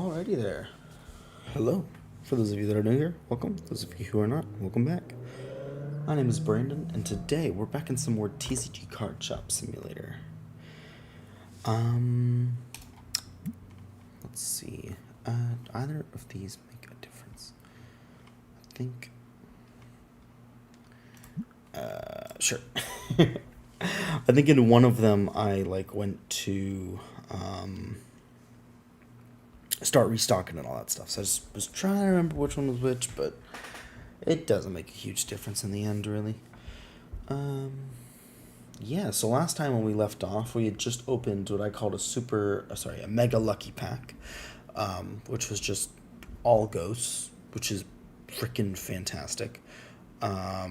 Alrighty there. Hello. For those of you that are new here, welcome. Those of you who are not, welcome back. My name is Brandon, and today we're back in some more TCG Card Shop Simulator. Let's see. Either of these make a difference? I think. Sure. I think in one of them I went to start restocking and all that stuff. So I just was trying to remember which one was which, but it doesn't make a huge difference in the end, really. Yeah, so last time when we left off, we had just opened what I called a mega lucky pack, which was just all ghosts, which is freaking fantastic. I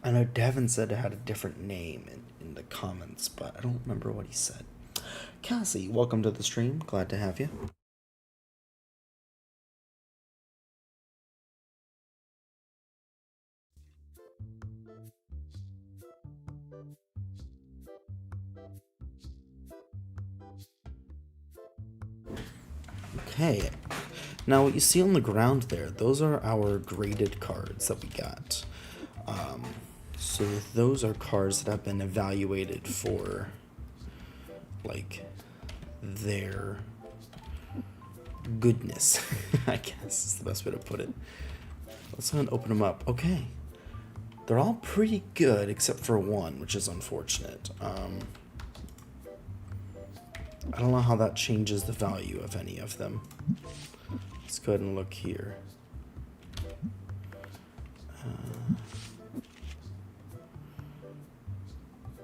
know Devin said it had a different name in the comments, but I don't remember what he said. Cassie, welcome to the stream. Glad to have you. Okay, now what you see on the ground there, those are our graded cards that we got. So those are cards that have been evaluated for, their goodness, I guess is the best way to put it. Let's go and open them up. Okay, they're all pretty good except for one, which is unfortunate. I don't know how that changes the value of any of them. Let's go ahead and look here.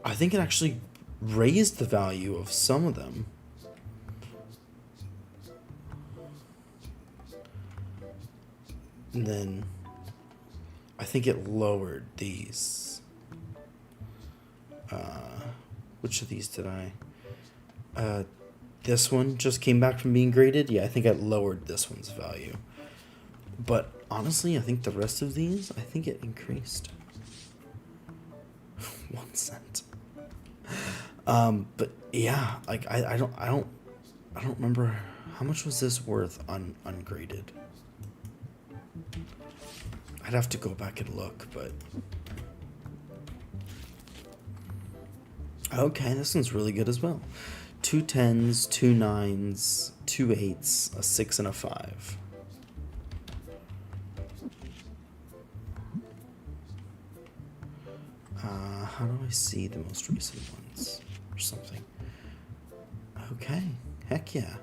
I think it actually raised the value of some of them. And then I think it lowered these. Which of these did I? This one just came back from being graded. Yeah, I think I lowered this one's value. But honestly, I think the rest of these, I think it increased. 1 cent. But yeah, I don't remember how much was this worth ungraded. I'd have to go back and look, but okay, this one's really good as well. 2 10s, 2 9s, 2 8s, a 6 and a 5. How do I see the most recent ones or something? Okay, heck yeah.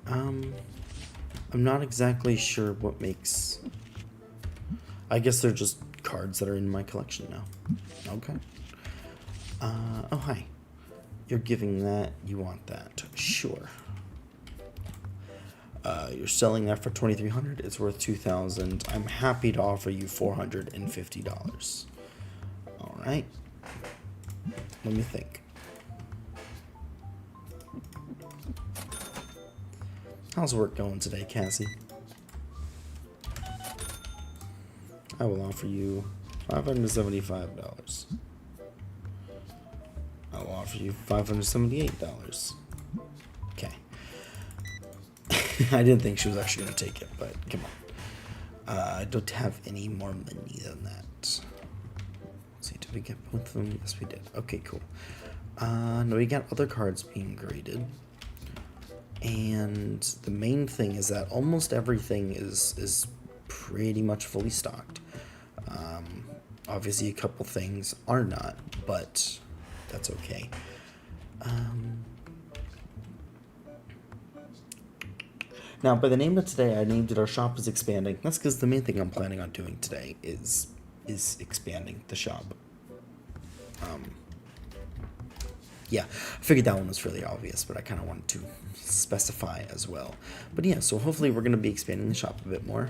I'm not exactly sure what makes. I guess they're just cards that are in my collection now. Okay. Oh hi. You're giving that, you want that. Sure. You're selling that for $2,300. It's worth $2,000. I'm happy to offer you $450. All right. Let me think. How's work going today, Cassie? I will offer you $575. I will offer you $578. Okay. I didn't think she was actually going to take it, but come on. I don't have any more money than that. Let's see, did we get both of them? Yes, we did. Okay, cool. No, we got other cards being graded. And the main thing is that almost everything is pretty much fully stocked. Obviously, a couple things are not, but that's okay. Now, by the name of today, I named it Our Shop is Expanding. That's because the main thing I'm planning on doing today is expanding the shop. Yeah, I figured that one was really obvious, but I kind of wanted to specify as well. But yeah, so hopefully we're going to be expanding the shop a bit more.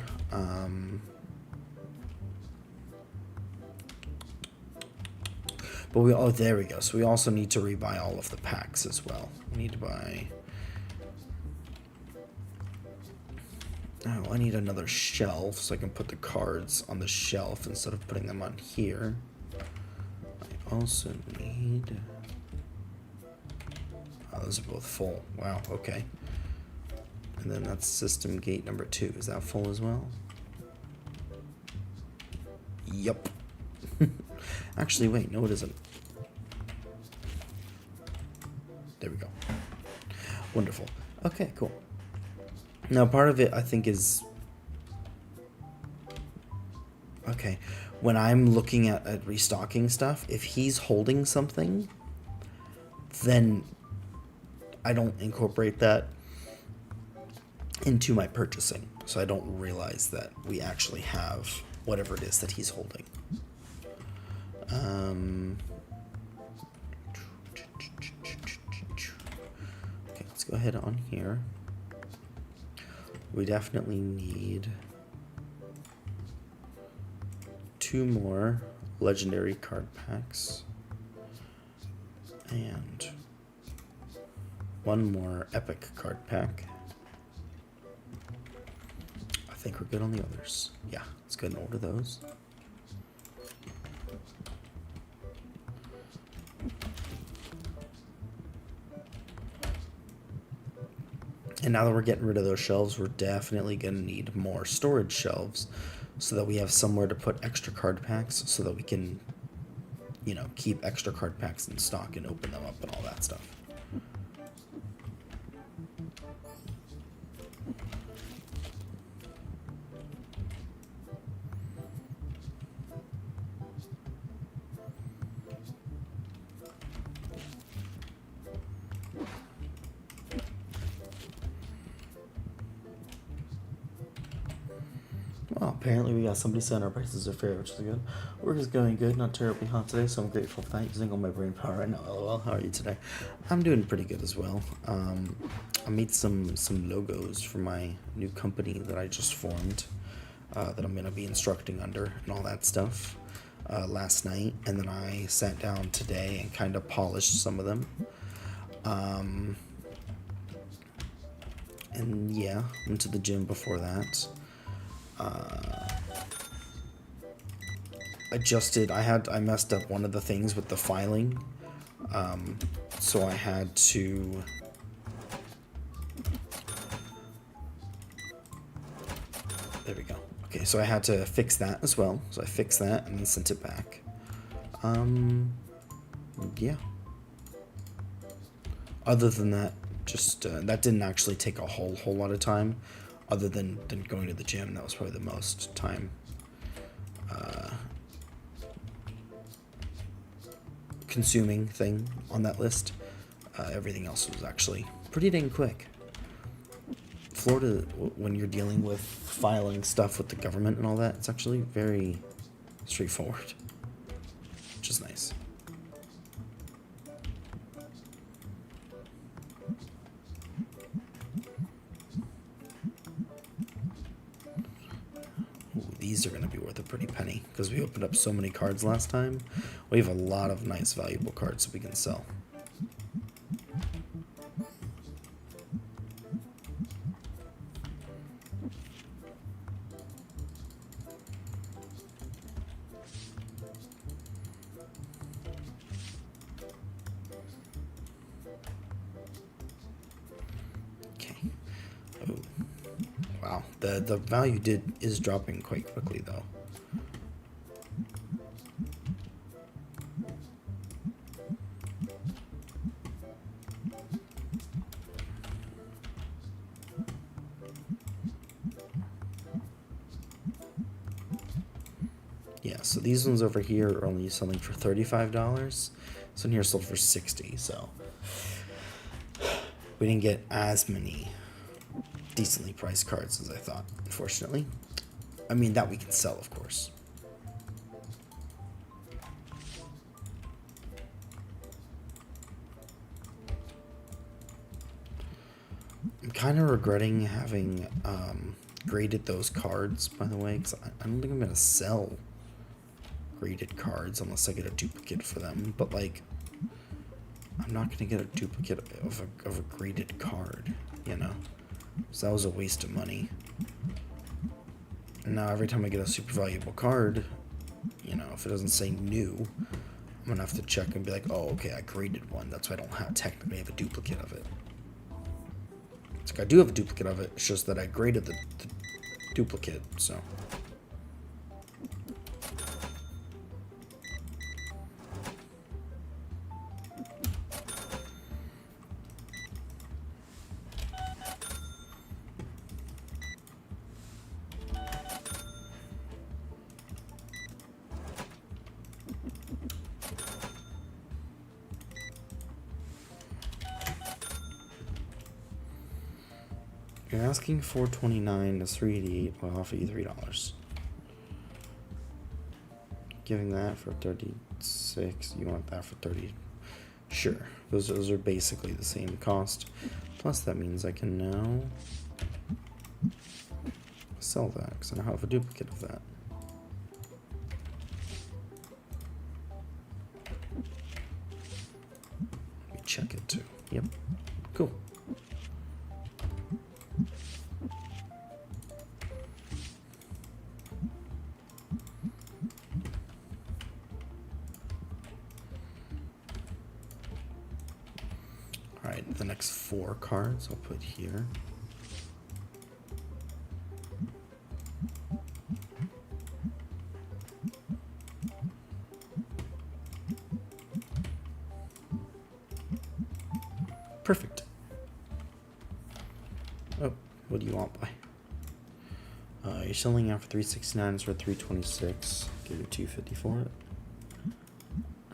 But there we go. So we also need to rebuy all of the packs as well. We need to buy. Oh, I need another shelf so I can put the cards on the shelf instead of putting them on here. I also need Oh, those are both full. Wow, okay. And then that's system gate number 2. Is that full as well? Yup. Actually, wait, no it isn't. There we go. Wonderful. Okay, cool. Now part of it I think is... Okay, when I'm looking at restocking stuff, if he's holding something, then I don't incorporate that into my purchasing. So I don't realize that we actually have whatever it is that he's holding. Okay, let's go ahead on here. We definitely need 2 more legendary card packs and 1 more epic card pack. I think we're good on the others. Yeah, let's go ahead and order those. And now that we're getting rid of those shelves, we're definitely going to need more storage shelves so that we have somewhere to put extra card packs so that we can, you know, keep extra card packs in stock and open them up and all that stuff. Well, apparently we got somebody saying our prices are fair, which is good. Work is going good, not terribly hot today, so I'm grateful for that. Using all my brain power right now. LOL, how are you today? I'm doing pretty good as well. I made some logos for my new company that I just formed, that I'm going to be instructing under and all that stuff last night. And then I sat down today and kind of polished some of them. And yeah, went to the gym before that. I messed up one of the things with the filing, so I had to there we go. Okay, so I had to fix that as well, so I fixed that and then sent it back. Yeah, other than that, just that didn't actually take a whole lot of time. Other than going to the gym, that was probably the most time consuming thing on that list. Everything else was actually pretty dang quick. Florida, when you're dealing with filing stuff with the government and all that, it's actually very straightforward, which is nice. These are going to be worth a pretty penny because we opened up so many cards last time. We have a lot of nice valuable cards that we can sell. Okay. Oh. Wow, the value is dropping quite quickly though. Yeah, so these ones over here are only selling for $35. This one here sold for $60, so we didn't get as many decently priced cards as I thought, unfortunately. I mean, that we can sell, of course. I'm kind of regretting having graded those cards, by the way, because I don't think I'm going to sell graded cards unless I get a duplicate for them. But, like, I'm not going to get a duplicate of a graded card, you know? So that was a waste of money. And now every time I get a super valuable card, you know, if it doesn't say new, I'm gonna have to check and be like, oh, okay, I graded one. That's why I don't technically have a duplicate of it. It's like I do have a duplicate of it. It's just that I graded the duplicate, so. You're asking $4.29 to 3D. I'll offer you $3. Giving that for 36. You want that for 30? Sure. Those are basically the same cost. Plus, that means I can now sell that because I now have a duplicate of that. Let me check it too. Yep. Cool. Alright, the next 4 cards I'll put here. Perfect. Oh, what do you want by? You're selling out for $369, it's worth $326. Give you $250 for it.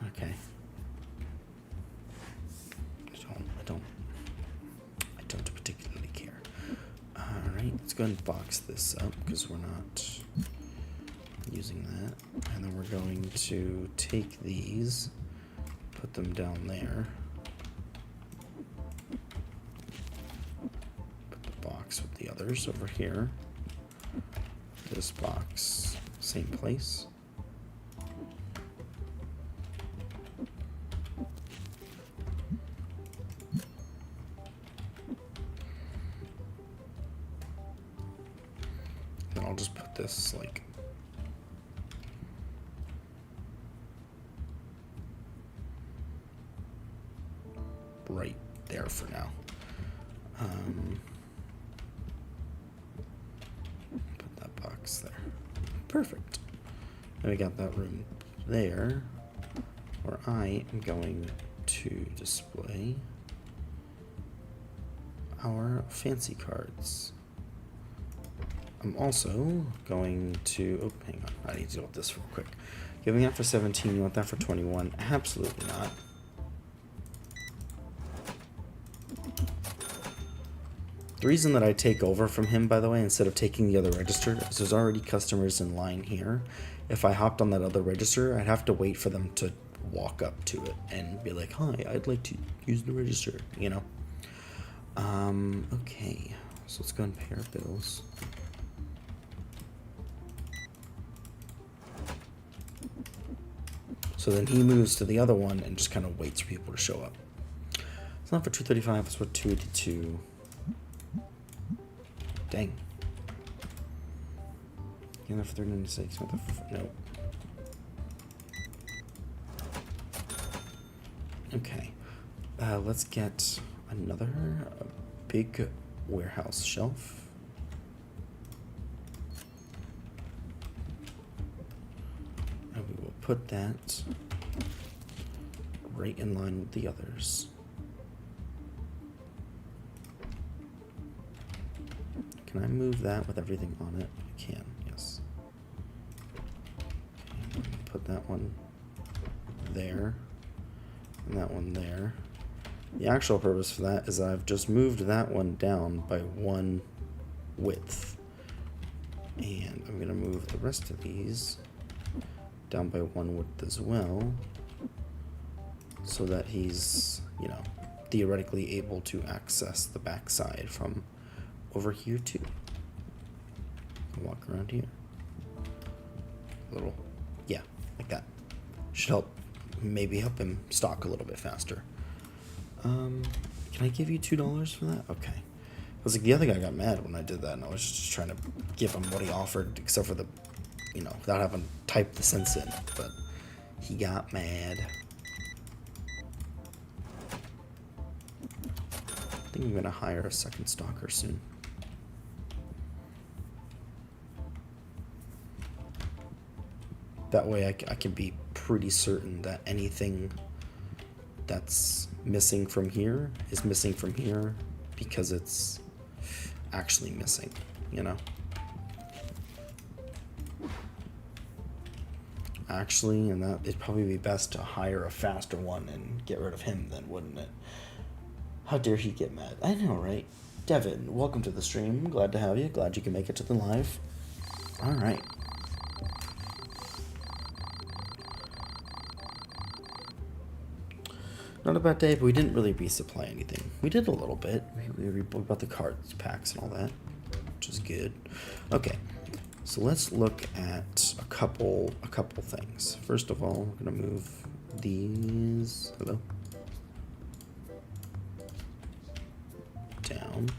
Okay. I don't particularly care. Alright, let's go ahead and box this up because we're not using that. And then we're going to take these, put them down there. Put the box with the others over here. This box, same place. Then I'll just put this like right there for now. Put that box there. Perfect. Then we got that room there where I am going to display our fancy cards. I'm also going to, oh, hang on, I need to deal with this real quick. Giving that for 17, you want that for 21? Absolutely not. The reason that I take over from him, by the way, instead of taking the other register, is there's already customers in line here. If I hopped on that other register, I'd have to wait for them to walk up to it and be like, hi, I'd like to use the register, you know? Okay, so let's go and pay our bills. So then he moves to the other one and just kind of waits for people to show up. It's not for $235, it's for $282. Dang. Get that for $396. What the nope. Okay. Let's get another big warehouse shelf. And we will put that right in line with the others. Can I move that with everything on it? I can, yes. Okay, put that one there, and that one there. The actual purpose for that is I've just moved that one down by 1 width. And I'm going to move the rest of these down by 1 width as well, so that he's, you know, theoretically able to access the backside from over here too. Walk around here. A little, yeah, like that. Should help, maybe help him stock a little bit faster. Can I give you $2 for that? Okay. I was like, the other guy got mad when I did that, and I was just trying to give him what he offered, except for the, you know, without having typed the cents in. But he got mad. think I'm gonna hire a second stalker soon. That way I can be pretty certain that anything that's missing from here is missing from here because it's actually missing, you know? Actually, and that it'd probably be best to hire a faster one and get rid of him then, wouldn't it? How dare he get mad? I know, right? Devin, welcome to the stream. Glad to have you. Glad you can make it to the live. All right. Not a bad day, but we didn't really resupply anything. We did a little bit. We bought the cards packs and all that, which is good. Okay, so let's look at a couple things. First of all, we're gonna move these. Hello. Down.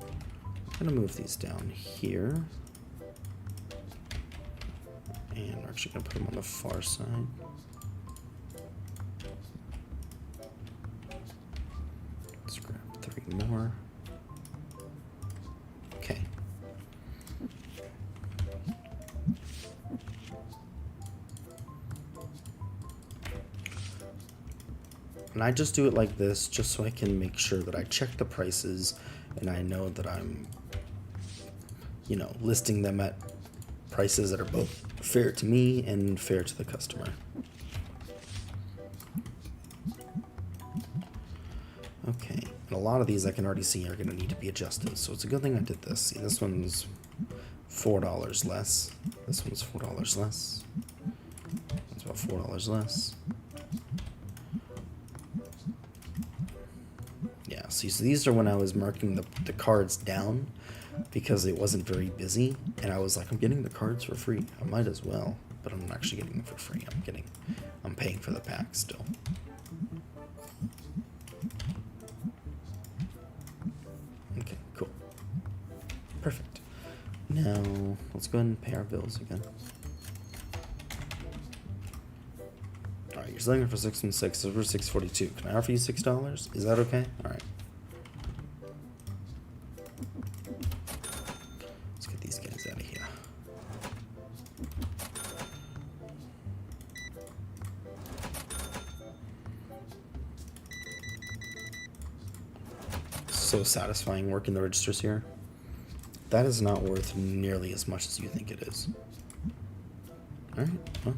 I'm gonna move these down here, and we're actually gonna put them on the far side. Let's grab 3 more. Okay. And I just do it like this just so I can make sure that I check the prices and I know that I'm, you know, listing them at prices that are both fair to me and fair to the customer. Okay, and a lot of these I can already see are going to need to be adjusted, so it's a good thing I did this. See, this one's $4 less. This one's $4 less. That's about $4 less. Yeah, see, so these are when I was marking the cards down because it wasn't very busy, and I was like, I'm getting the cards for free. I might as well, but I'm not actually getting them for free. I'm paying for the pack still. Okay, cool. Perfect. Now, let's go ahead and pay our bills again. Alright, you're selling it for $6.16, so we're $6.42. Can I offer you $6? Is that okay? Alright. Let's get these guys out of here. So satisfying working the registers here. That is not worth nearly as much as you think it is. Alright, well.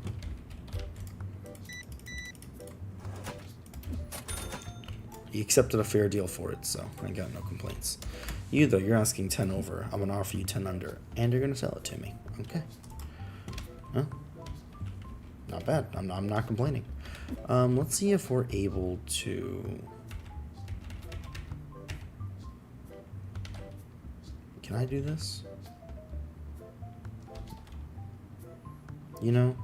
You accepted a fair deal for it, so I got no complaints. You, though, you're asking 10 over. I'm going to offer you 10 under, and you're going to sell it to me. Okay. Huh? Not bad. I'm not complaining. Let's see if we're able to... Can I do this? You know?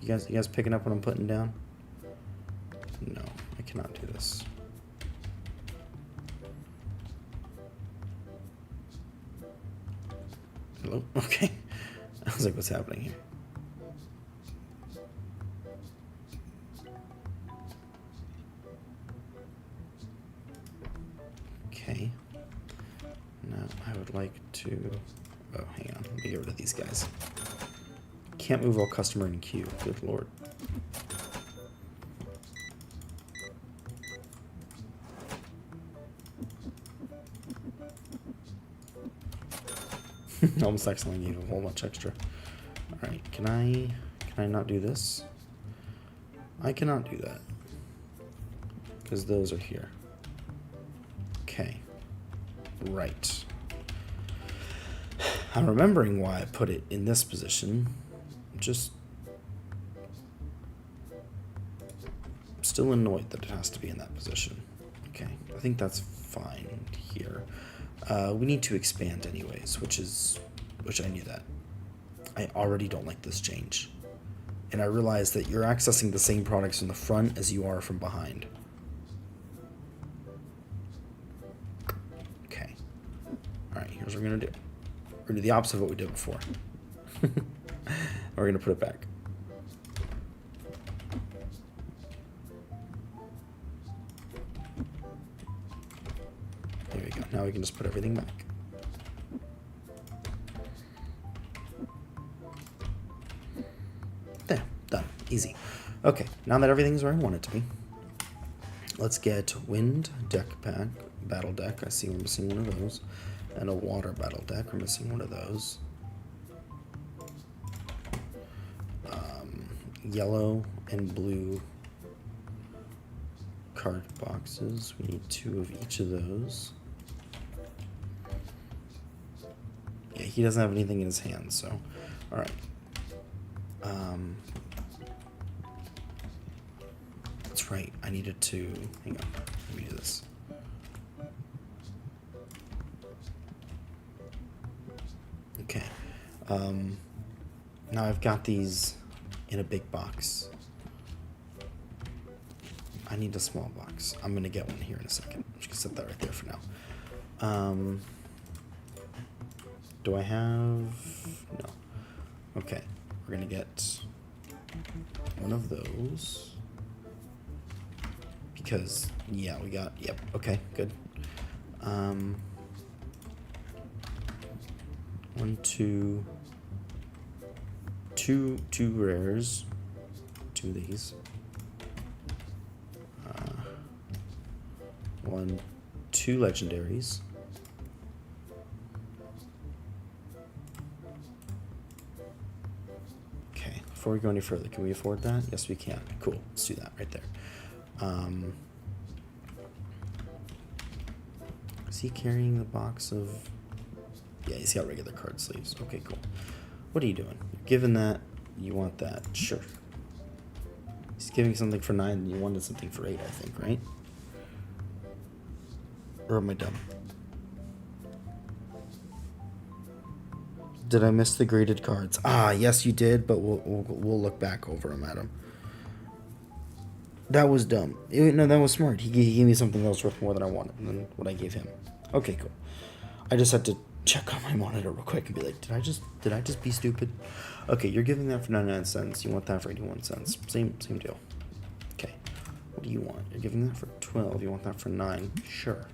You guys picking up what I'm putting down? No, I cannot do this. Hello? Okay. I was like, what's happening here? Okay. Now I would like to... Oh, hang on. Let me get rid of these guys. Can't move all customer in queue. Good lord. Almost accidentally gave a whole bunch extra. Alright, can I not do this? I cannot do that. Because those are here. Okay. Right. I'm remembering why I put it in this position. Just still annoyed that it has to be in that position. Okay, I think that's fine here. We need to expand anyways, which I knew that. I already don't like this change. And I realize that you're accessing the same products from the front as you are from behind. Okay. Alright, here's what we're going to do. We're going to do the opposite of what we did before. We're going to put it back. now we can just put everything back. There, done. Easy. Okay, now that everything's where I want it to be, let's get wind deck pack, battle deck. I see we're missing one of those. And a water battle deck. We're missing one of those. Yellow and blue card boxes. We need 2 of each of those. Yeah, he doesn't have anything in his hand, so alright. That's right. I needed to hang on. Let me do this. Okay. Now I've got these in a big box. I need a small box. I'm gonna get one here in a second. I'm just gonna set that right there for now. Do I have... No. Okay. We're gonna get one of those. Because, yeah, we got... Yep. Okay, good. 1, 2... Two rares. 2 of these. 1, 2 legendaries. Okay, before we go any further, can we afford that? Yes, we can. Cool, let's do that right there. Is he carrying the box of... Yeah, he's got regular card sleeves. Okay, cool. What are you doing? You're giving that, you want that. Sure. He's giving something for 9 and you wanted something for 8, I think, right? Or am I dumb? Did I miss the graded cards? Ah, yes you did, but we'll look back over them, Adam. That was dumb. No, that was smart. He gave me something else worth more than I wanted than what I gave him. Okay, cool. I just had to check on my monitor real quick and be like, did I just be stupid? Okay, you're giving that for 99 cents. You want that for 81 cents. Same deal. Okay. What do you want? You're giving that for 12. You want that for 9. Sure.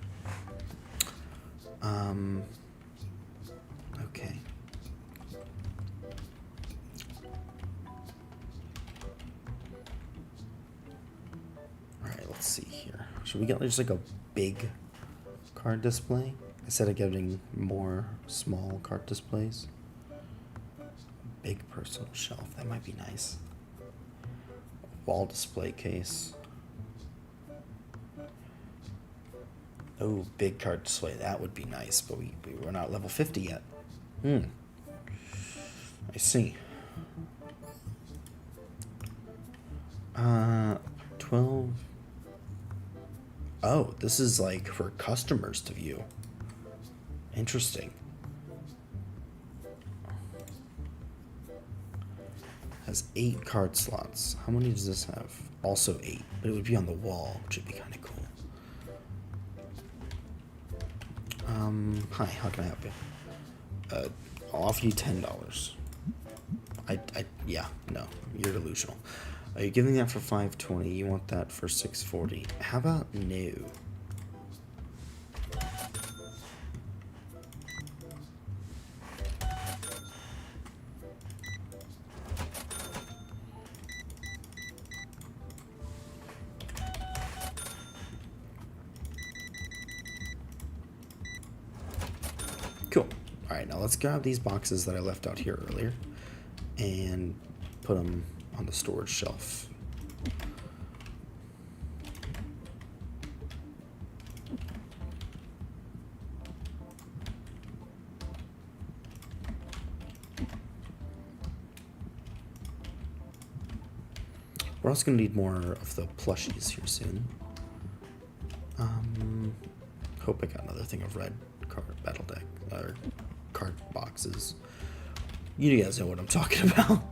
Okay. Alright, let's see here. Should we get just like a big card display instead of getting more small card displays? Big personal shelf, that might be nice. Wall display case. Oh, big card display, that would be nice, but we're not level 50 yet. I see. 12. Oh, this is like for customers to view. Interesting. Has 8 card slots. How many does this have? Also 8, but it would be on the wall, which would be kind of cool. Hi, how can I help you? I'll offer you $10. Yeah, no, you're delusional. Are you giving that for $5.20? You want that for $6.40? How about no? Cool. Alright, now let's grab these boxes that I left out here earlier and put them on the storage shelf. We're also going to need more of the plushies here soon. Hope I got another thing of red card battle deck or card boxes. You guys know what I'm talking about.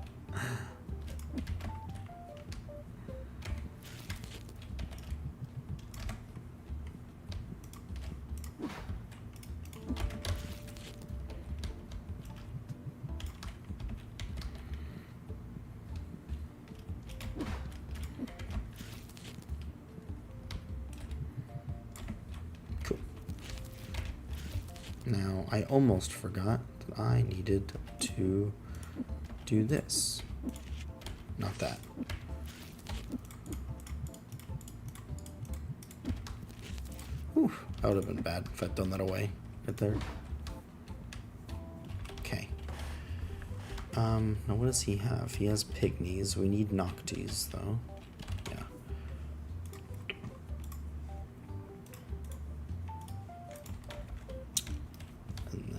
I almost forgot that I needed to do this. Not that. Whew, that would have been bad if I'd done that away right there. Okay. Now what does he have? He has Pygmies. We need Noctis, though. Yeah. And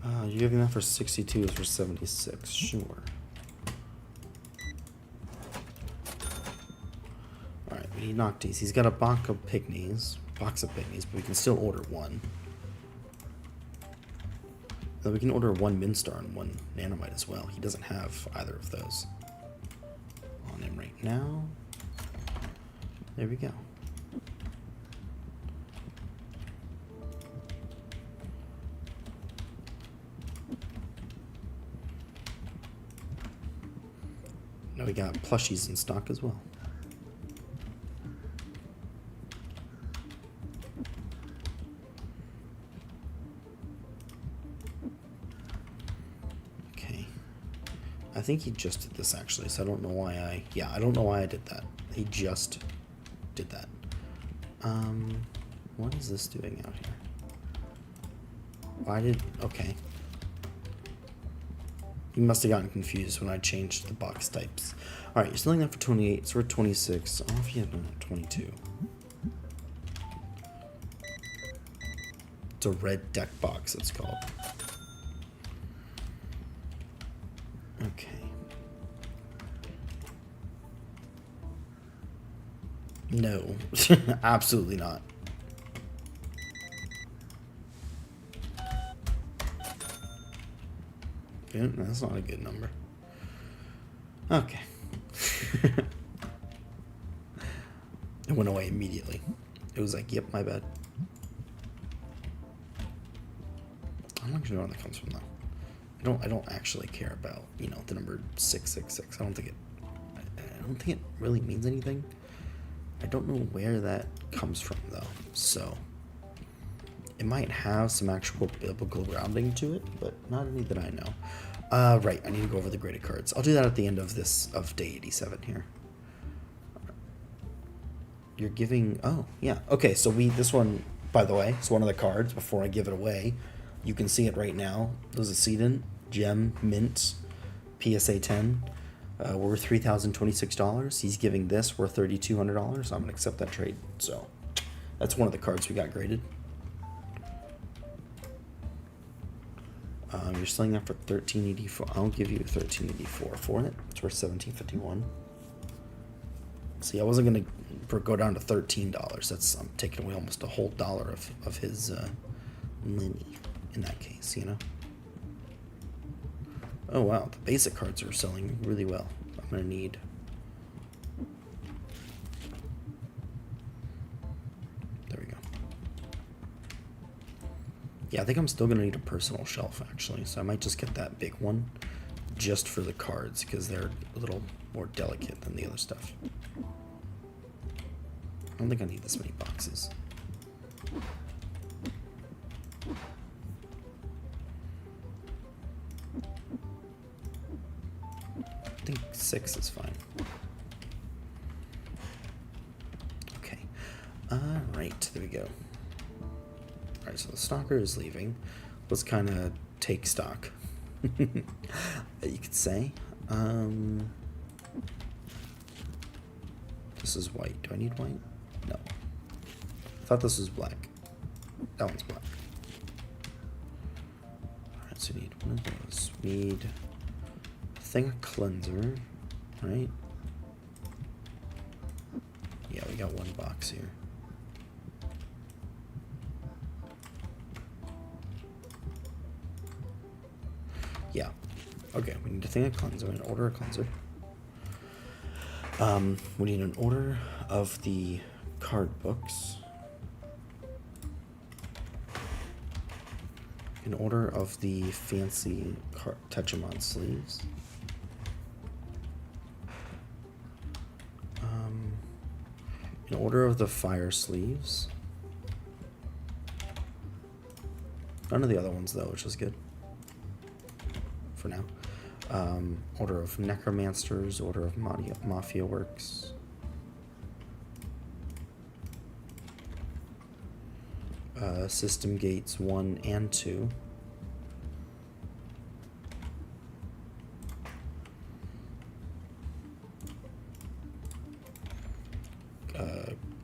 then... you're giving that for 62 is for 76. Sure. Alright, we need Noctis. He's got a box of Pygmies, but we can still order one. Then we can order one Minstar and one Nanomite as well. He doesn't have either of those on him right now. There we go. Now we got plushies in stock as well. I think he just did this actually, so I don't know why I don't know why I did that. He just did that. What is this doing out here? Okay. He must have gotten confused when I changed the box types. Alright, you're selling that for 28, so we're 26. Oh, if you have 22. It's a red deck box, it's called. Okay. No, absolutely not. Yeah, that's not a good number. Okay. It went away immediately. It was like, yep, my bad. I'm not sure where that comes from though. I don't actually care about, you know, the number 666. I don't think it really means anything. I don't know where that comes from though. So it might have some actual biblical grounding to it, but not any that I know. Right, I need to go over the graded cards. I'll do that at the end of day 87 here. You're giving, oh yeah, okay, so this one, by the way, is one of the cards before I give it away. You can see it right now. There's a Sedent, Gem, Mint, PSA 10. Worth $3,026. He's giving this worth $3,200. I'm gonna accept that trade. So that's one of the cards we got graded. You're selling that for $1,384. I'll give you $1,384 for it. It's worth $1,751. See, I wasn't gonna go down to $13. I'm taking away almost a whole dollar of his money in that case, you know. Oh wow, the basic cards are selling really well. I'm gonna need... There we go. Yeah, I think I'm still gonna need a personal shelf actually, so I might just get that big one just for the cards because they're a little more delicate than the other stuff. I don't think I need this many boxes. I think 6 is fine. Okay. Alright, there we go. Alright, so the stalker is leaving. Let's kind of take stock. You could say. This is white. Do I need white? No. I thought this was black. That one's black. Alright, so we need one of those. We need a cleanser, right? Yeah, we got one box here. Yeah. Okay, we need a thing of cleanser and order a cleanser. We need an order of the card books. An order of the fancy Tetramon sleeves. In order of the fire sleeves. None of the other ones though, which is good. For now. Order of Necromancers, Order of Mafia Works. System Gates 1 and 2.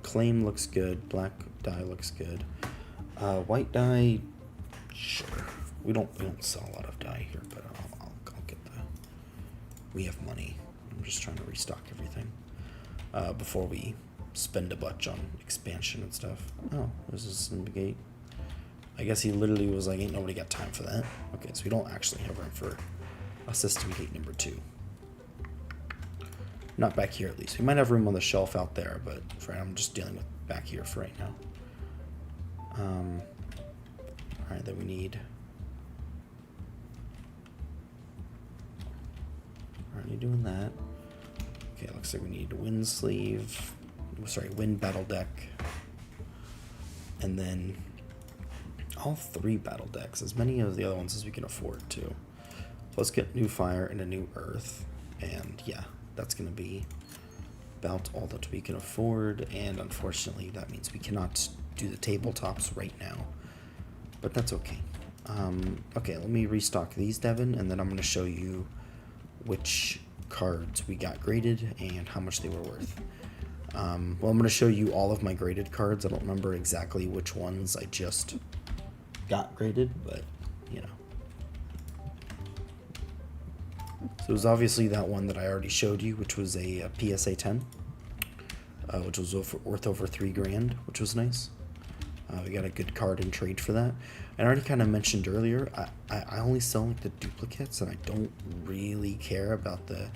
Claim looks good. Black dye looks good. White dye, sure. We don't sell a lot of dye here, but I'll get the. We have money. I'm just trying to restock everything before we spend a bunch on expansion and stuff. Oh, there's a system gate. I guess he literally was like, ain't nobody got time for that. Okay, so we don't actually have room for a system gate number 2. Not back here, at least. We might have room on the shelf out there, but I'm just dealing with back here for right now. Alright, then we need... Already doing that. Okay, looks like we need wind sleeve. Sorry, wind battle deck. And then all 3 battle decks, as many of the other ones as we can afford to. So let's get new fire and a new earth. And yeah, that's going to be about all that we can afford. And unfortunately, that means we cannot do the tabletops right now. But that's okay. Okay, let me restock these, Devin, and then I'm going to show you which cards we got graded and how much they were worth. Well, I'm going to show you all of my graded cards. I don't remember exactly which ones I just got graded, but, you know. So it was obviously that one that I already showed you, which was a PSA 10, which was worth over $3,000, which was nice. We got a good card in trade for that. And I already kind of mentioned earlier, I only sell like the duplicates, and I don't really care about the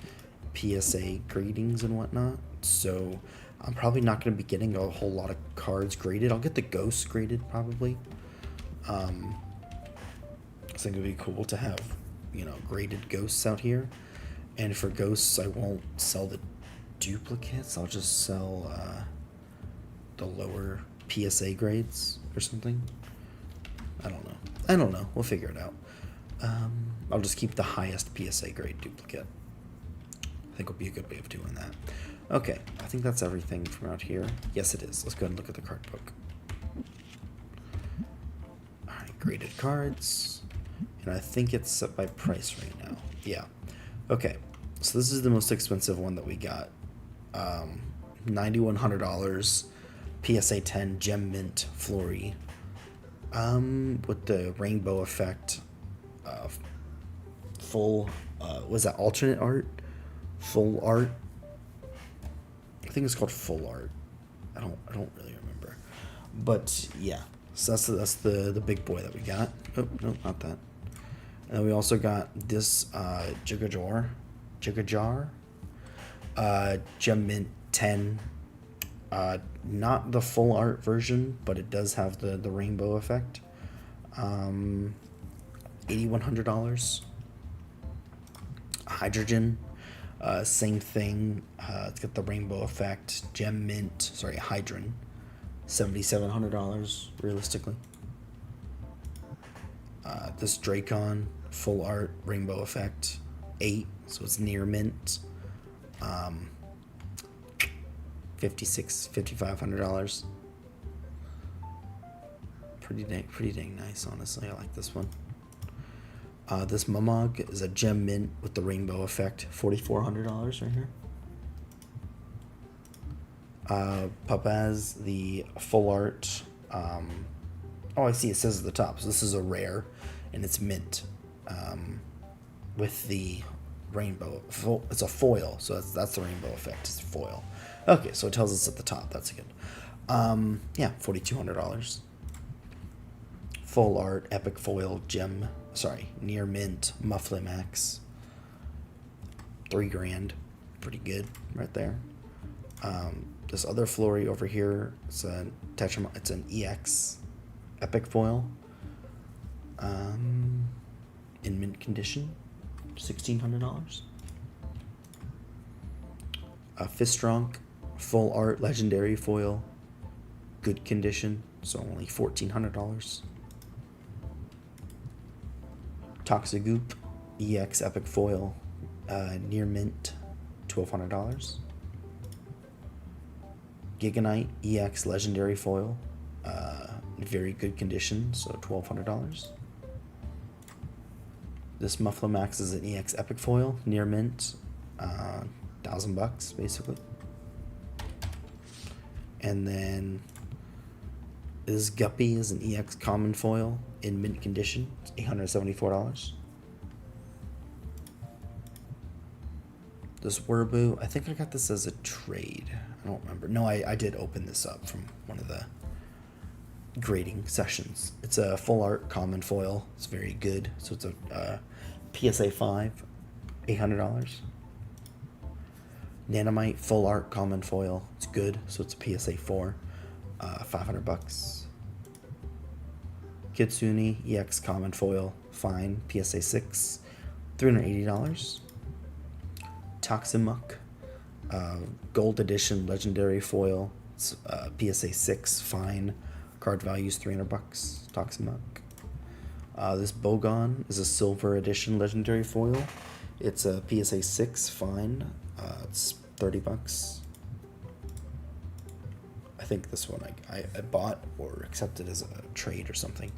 PSA gradings and whatnot. So I'm probably not going to be getting a whole lot of cards graded. I'll get the ghosts graded probably. I think it would be cool to have, you know, graded ghosts out here. And for ghosts, I won't sell the duplicates. I'll just sell the lower PSA grades or something. I don't know. We'll figure it out. I'll just keep the highest PSA grade duplicate. I think would be a good way of doing that. Okay, I think that's everything from out here. Yes, it is. Let's go ahead and look at the card book. Alright, graded cards. And I think it's set by price right now. Yeah. Okay, so this is the most expensive one that we got. $9,100. PSA 10 Gem Mint Flurry. With the rainbow effect. Full, was that alternate art? Full art? I think it's called full art. I don't really remember. But yeah, so that's the big boy that we got. Oh, no, not that. And then we also got this Jiggajar. Gem Mint 10. Not the full art version, but it does have the rainbow effect. $8,100. Hydrogen, same thing. It's got the rainbow effect. Gem Mint, sorry, Hydron, $7,700 realistically. This Dracon, full art, rainbow effect, 8, so it's near mint. $5,500. Pretty dang nice, honestly. I like this one. This Mumog is a gem mint with the rainbow effect. $4,400 right here. Papaz, the full art. Oh, I see. It says at the top. So this is a rare, and it's mint. With the rainbow. It's a foil, so that's the rainbow effect. It's foil. Okay, so it tells us at the top. That's good. Yeah, $4,200. Full art, epic foil, gem. Sorry, near mint, Mufflemax. $3,000. Pretty good right there. This other Flurry over here, it's an EX epic foil. In mint condition, $1,600. Fistronk, full art, legendary foil, good condition, so only $1,400. Toxigoop EX Epic Foil, near mint, $1,200. Giganite EX Legendary Foil, very good condition, so $1,200. This Mufflemax is an EX Epic Foil, near mint, $1,000 basically. And then this Guppy is an EX Common Foil in mint condition, it's $874. This Werbu, I think I got this as a trade. I don't remember. No, I did open this up from one of the grading sessions. It's a full art common foil. It's very good. So it's a PSA 5, $800. Nanomite full art common foil. It's good. So it's a PSA 4, $500. Kitsune EX common foil, fine, PSA 6, $380. Toximuk, gold edition legendary foil, it's, PSA 6, fine, card value's $300. Toximuk. This Bogon is a silver edition legendary foil. It's a PSA 6, fine, it's $30. I think this one I bought or accepted as a trade or something.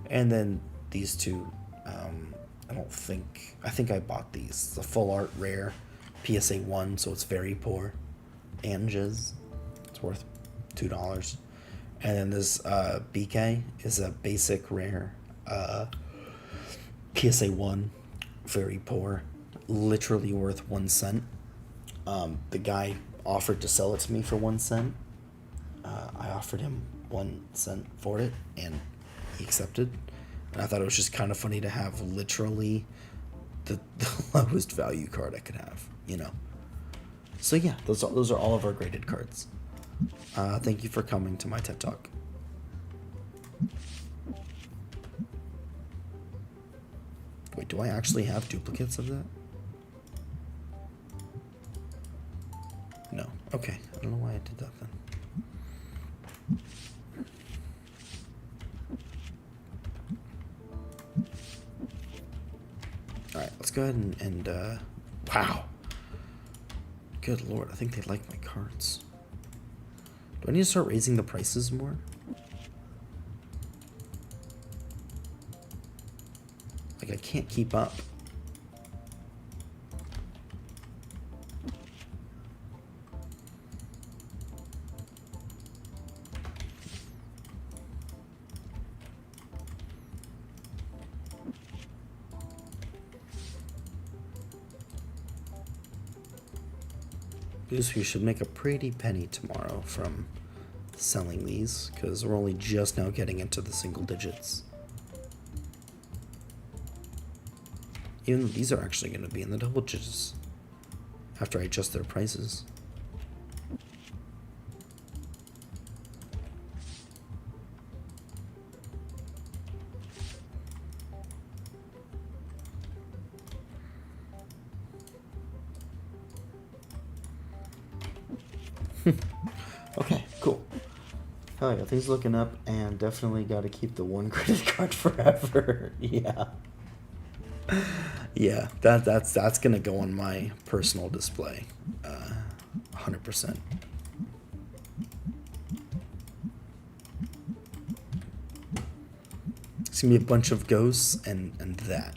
And then these two, I think I bought these. The full art rare, PSA 1, so it's very poor. Anges, it's worth $2. And then this BK is a basic rare, PSA 1, very poor, literally worth 1 cent. The guy offered to sell it to me for 1 cent. I offered him 1 cent for it, and he accepted. And I thought it was just kind of funny to have literally the lowest value card I could have, you know. So yeah, those are all of our graded cards. Thank you for coming to my TED Talk. Wait, do I actually have duplicates of that? No. Okay. I don't know why I did that then. Alright, let's go ahead and wow. Good lord, I think they like my cards. Do I need to start raising the prices more? Like, I can't keep up. We should make a pretty penny tomorrow from selling these, because we're only just now getting into the single digits. Even though these are actually going to be in the double digits after I adjust their prices. Okay, cool. Oh yeah, things looking up, and definitely got to keep the one credit card forever. Yeah. Yeah, that's gonna go on my personal display, 100%. It's gonna be a bunch of ghosts and that.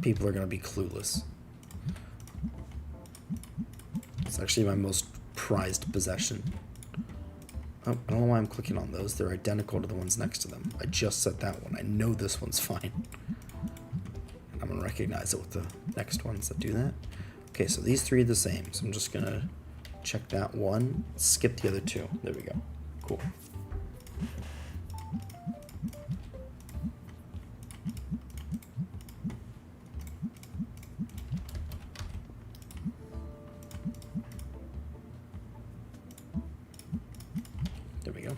People are gonna be clueless. It's actually my most prized possession. Oh, I don't know why I'm clicking on those. They're identical to the ones next to them. I just set that one. I know this one's fine. And I'm going to recognize it with the next ones that do that. Okay, so these three are the same. So I'm just going to check that one, skip the other two. There we go. Cool. There we go.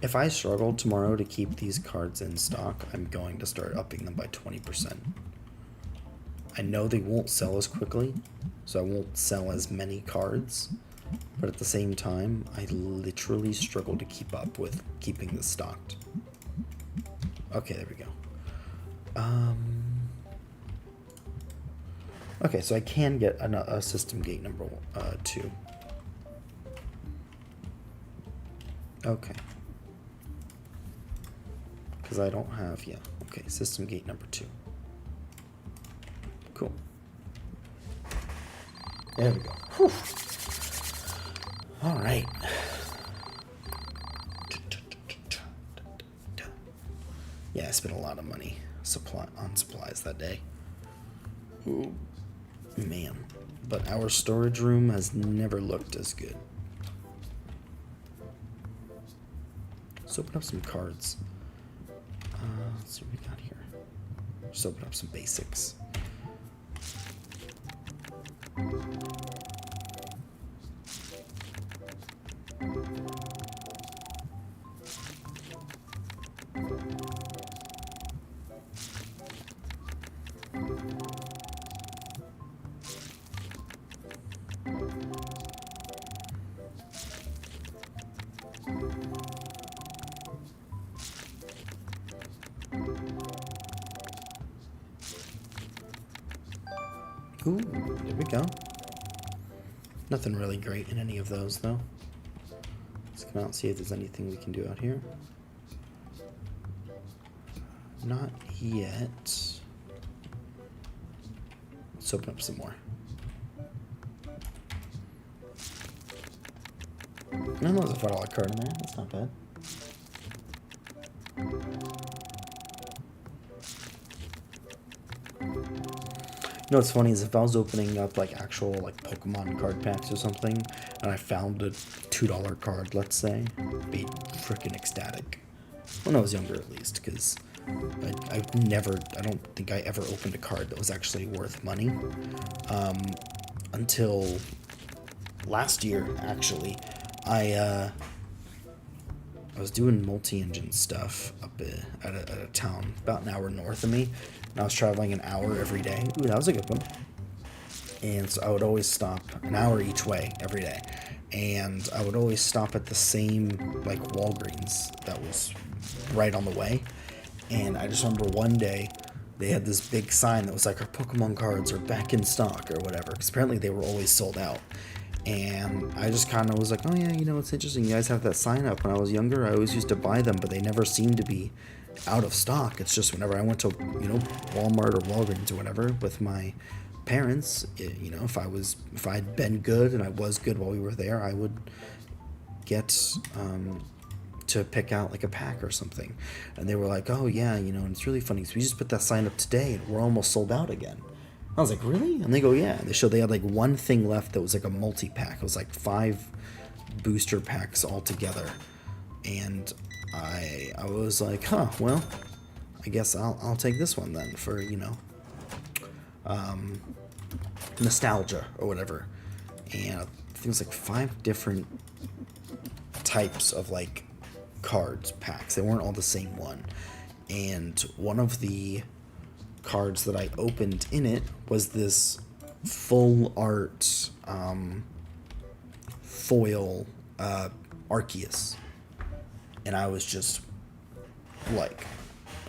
If I struggle tomorrow to keep these cards in stock, I'm going to start upping them by 20%. I know they won't sell as quickly, so I won't sell as many cards. But at the same time, I literally struggle to keep up with keeping this stocked. Okay, there we go. Okay, so I can get a system gate number 2. Okay. Because I don't have, yeah. Okay, system gate number 2. Cool. There we go. Whew. All right. Yeah, I spent a lot of money on supplies that day. Ooh, man. But our storage room has never looked as good. Let's open up some cards. Let's see what we got here. Just open up some basics. Ooh, there we go. Nothing really great in any of those, though. Let's come out and see if there's anything we can do out here. Not yet. Let's open up some more. No, there's a $5 card in there. That's not bad. You know what's funny is if I was opening up like actual like Pokemon card packs or something, and I found a $2 card, let's say, I'd be freaking ecstatic. When I was younger, at least, because I don't think I ever opened a card that was actually worth money until last year. Actually, I was doing multi-engine stuff up at a town about an hour north of me, and I was traveling an hour every day. Ooh, that was a good one. And so I would always stop an hour each way every day, and I would always stop at the same like Walgreens that was right on the way. And I just remember one day they had this big sign that was like, our Pokemon cards are back in stock or whatever, because apparently they were always sold out. And I just kind of was like, oh yeah, you know, it's interesting. You guys have that sign up. When I was younger, I always used to buy them, but they never seemed to be out of stock. It's just whenever I went to, you know, Walmart or Walgreens or whatever with my parents, you know, if I'd been good and I was good while we were there, I would get to pick out like a pack or something. And they were like, oh yeah, you know, and it's really funny because we just put that sign up today and we're almost sold out again. I was like, really? And they go, yeah. They showed they had like one thing left that was like a multi-pack. It was like 5 booster packs all together. And I was like, huh, well, I guess I'll take this one then for, you know, nostalgia or whatever. And I think it was like 5 different types of like cards packs. They weren't all the same one. And one of the cards that I opened in it was this full art foil Arceus, and I was just like,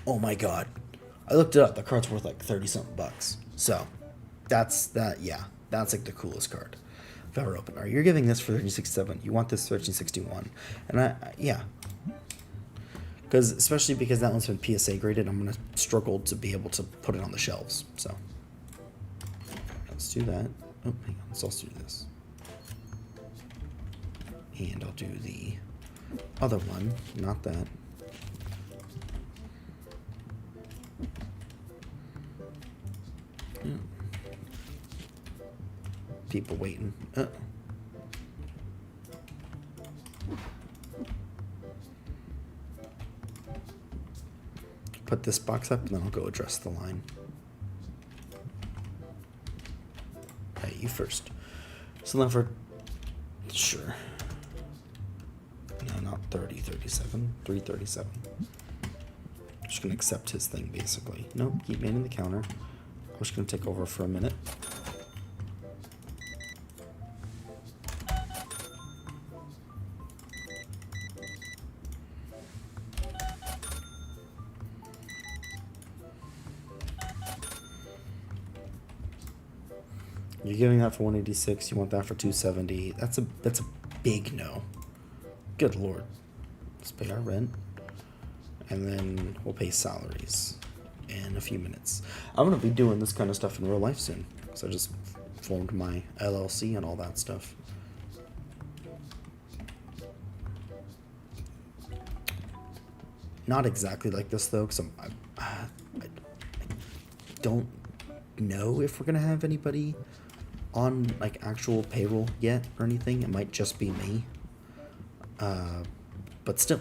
oh my god. I looked it up, the card's worth like 30 something bucks. So that's like the coolest card I've ever opened. Alright, you're giving this for 1367, you want this 1361, and yeah, because especially because that one's been PSA graded, I'm gonna struggle to be able to put it on the shelves. So let's do that. Oh, hang on. Let's also do this, and I'll do the other one, not that. Yeah. People waiting. Put this box up and then I'll go address the line. Hey, you first. So then for sure. No, not 30, 37, 337. Just gonna accept his thing basically. Nope, keep manning the counter. just gonna take over for a minute. You're giving that for 186. You want that for 270. That's a big no. Good lord. Let's pay our rent, and then we'll pay salaries in a few minutes. I'm gonna be doing this kind of stuff in real life soon, because I just formed my LLC and all that stuff. Not exactly like this though, because I don't know if we're gonna have anybody on like actual payroll yet or anything. It might just be me, but still.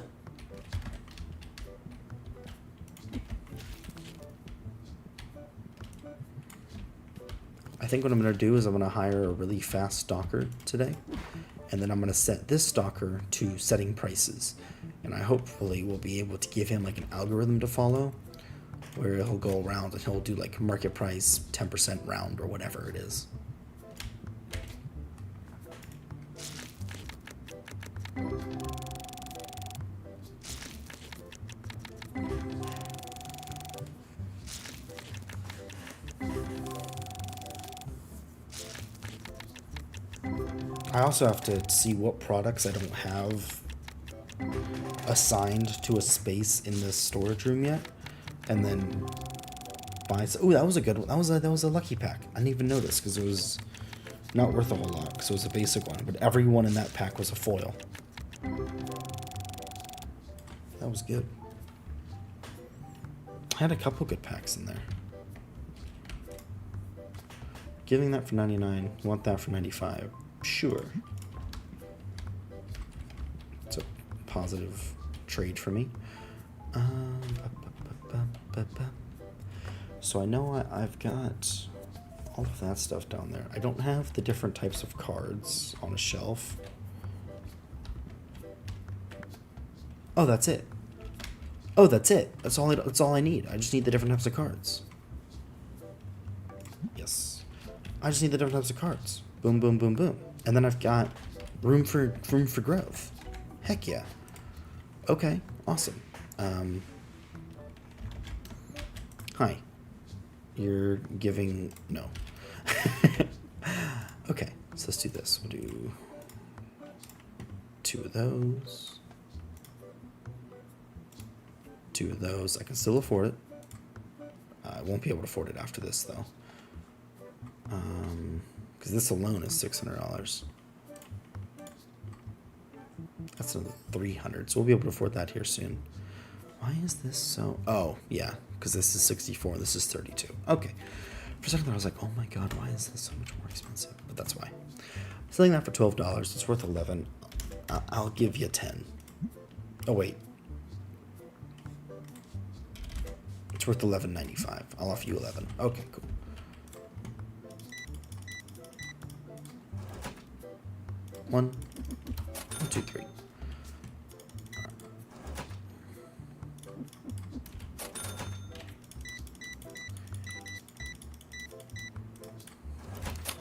I think what I'm gonna do is I'm gonna hire a really fast stalker today, and then I'm gonna set this stalker to setting prices, and I hopefully will be able to give him like an algorithm to follow where he'll go around and he'll do like market price 10% round or whatever it is. I also have to see what products I don't have assigned to a space in this storage room yet, and then buy. Oh, that was a good one. That was a lucky pack. I didn't even notice because it was not worth a whole lot because it was a basic one, but every one in that pack was a foil. That was good. I had a couple good packs in there. Giving that for 99. Want that for 95. Sure. It's a positive trade for me. So I know I've got all of that stuff down there. I don't have the different types of cards on a shelf. Oh, that's it. Oh, that's it. That's all I need. I just need the different types of cards. Yes. I just need the different types of cards. Boom, boom, boom, boom. And then I've got room for growth. Heck yeah. Okay, awesome. Hi. You're giving no. Okay, so let's do this. We'll do 2 of those. 2 of those. I can still afford it. I won't be able to afford it after this though. Because this alone is $600. That's another $300, so we'll be able to afford that here soon. Why is this so... Oh, yeah, because this is 64, this is 32. Okay. For a second I was like, oh my god, why is this so much more expensive? But that's why. I'm selling that for $12. It's worth 11. I'll give you 10. Oh, wait. It's worth $11.95. I'll offer you 11. Okay, cool. One, 2, 3.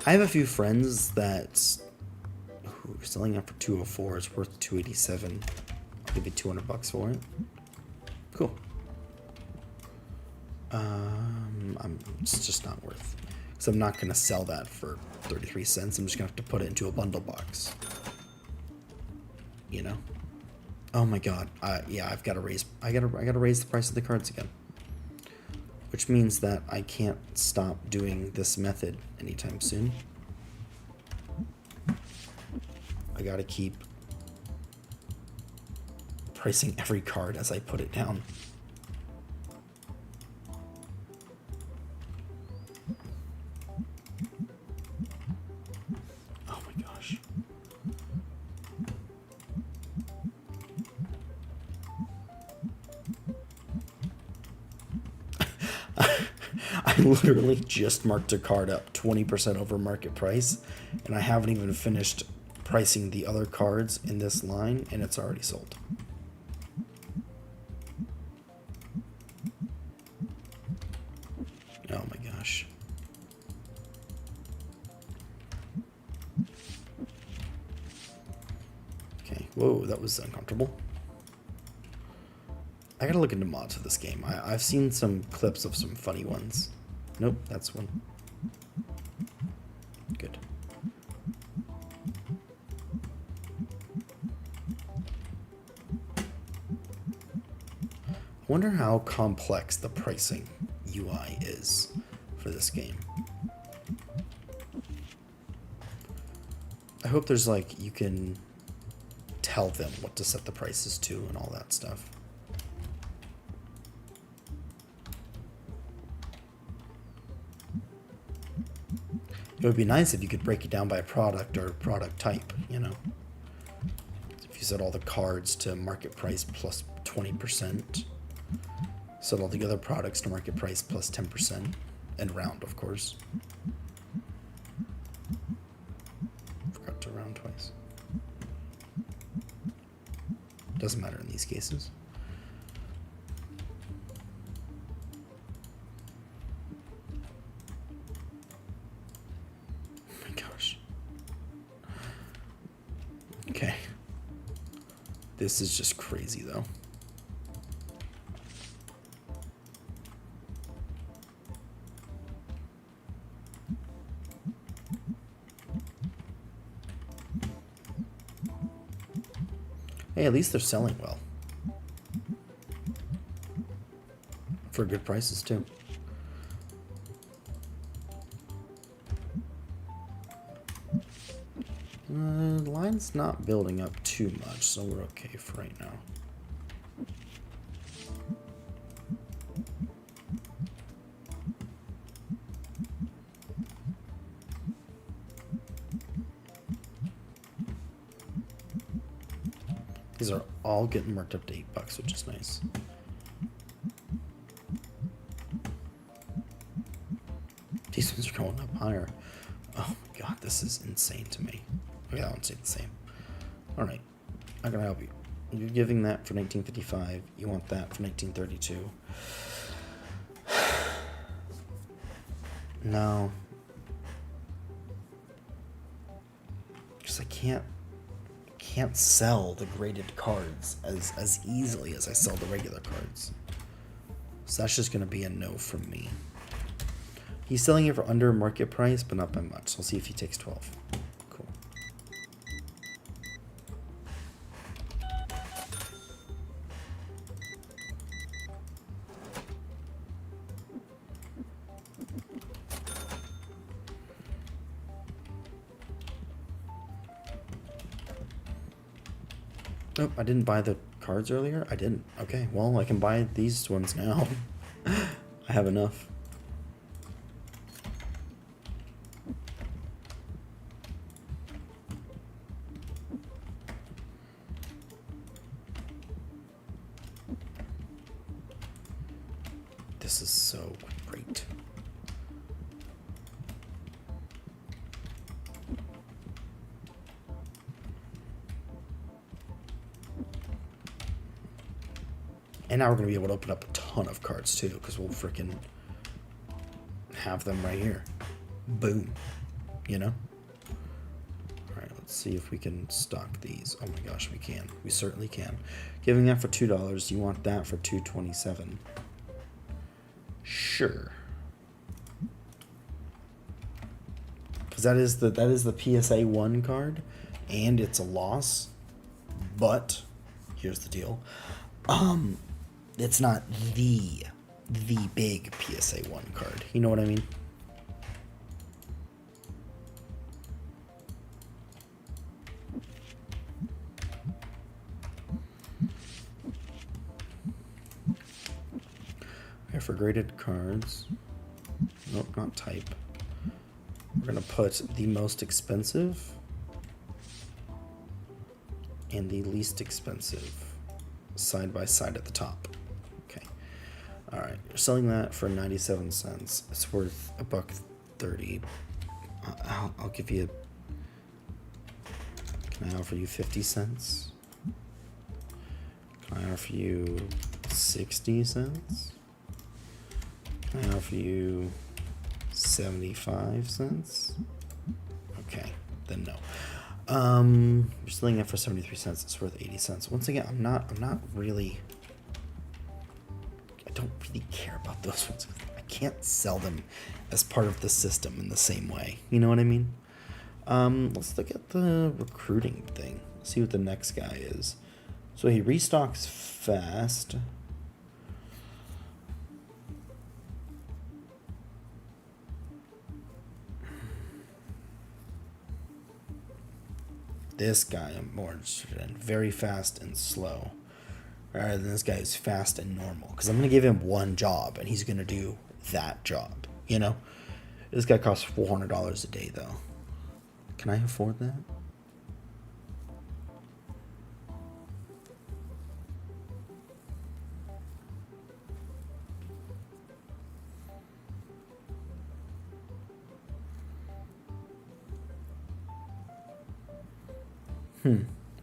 I have a few friends that who are selling it for 204. It's worth 287. I'll give you $200 for it. Cool. It's just not worth. So I'm not gonna sell that for 33 cents. I'm just gonna have to put it into a bundle box. You know? Oh my god. Yeah, I've got to raise. I gotta raise the price of the cards again. Which means that I can't stop doing this method anytime soon. I gotta keep pricing every card as I put it down. Oh my gosh. I literally just marked a card up 20% over market price, and I haven't even finished pricing the other cards in this line, and it's already sold. Oh my gosh. Whoa, that was uncomfortable. I gotta look into mods for this game. I've seen some clips of some funny ones. Nope, that's one. Good. I wonder how complex the pricing UI is for this game. I hope there's like, you can tell them what to set the prices to and all that stuff. It would be nice if you could break it down by product or product type, you know. If you set all the cards to market price plus 20%, set all the other products to market price plus 10%, and round, of course. Forgot to round twice. Doesn't matter in these cases. Okay. This is just crazy, though. Hey, at least they're selling well. For good prices, too. The line's not building up too much, so we're okay for right now. These are all getting marked up to $8, which is nice. These ones are going up higher. Oh my god, this is insane to me. Okay, that one's stayed the same. Alright, I'm gonna help you. You're giving that for 1955. You want that for 1932. No. Because I can't sell the graded cards as easily as I sell the regular cards. So that's just gonna be a no from me. He's selling it for under market price, but not by much. So I'll see if he takes 12. Cool. Oh, I didn't buy the cards earlier? I didn't. Okay, well, I can buy these ones now. I have enough. This is so great. And now we're going to be able to open up a ton of cards too, because we'll freaking have them right here. Boom. You know? Alright, let's see if we can stock these. Oh my gosh, we can. We certainly can. Giving that for $2. You want that for $2.27. Sure. Because that is the PSA 1 card, and it's a loss. But here's the deal. It's not the big PSA 1 card. You know what I mean? Okay, for graded cards. Nope, not type. We're gonna put the most expensive and the least expensive side by side at the top. Okay. All right. You're selling that for 97 cents. It's worth $1.30. I'll give you. Can I offer you 50 cents? Can I offer you 60 cents? Can I offer you 75 cents? Okay, then no. You're selling it for 73 cents. It's worth 80 cents. Once again, I'm not really. I don't really care about those ones. I can't sell them as part of the system in the same way. You know what I mean? Let's look at the recruiting thing. See what the next guy is. So he restocks fast. This guy I'm more interested in. Very fast and slow. Rather than this guy who's fast and normal. Because I'm going to give him one job and he's going to do that job. You know? This guy costs $400 a day though. Can I afford that?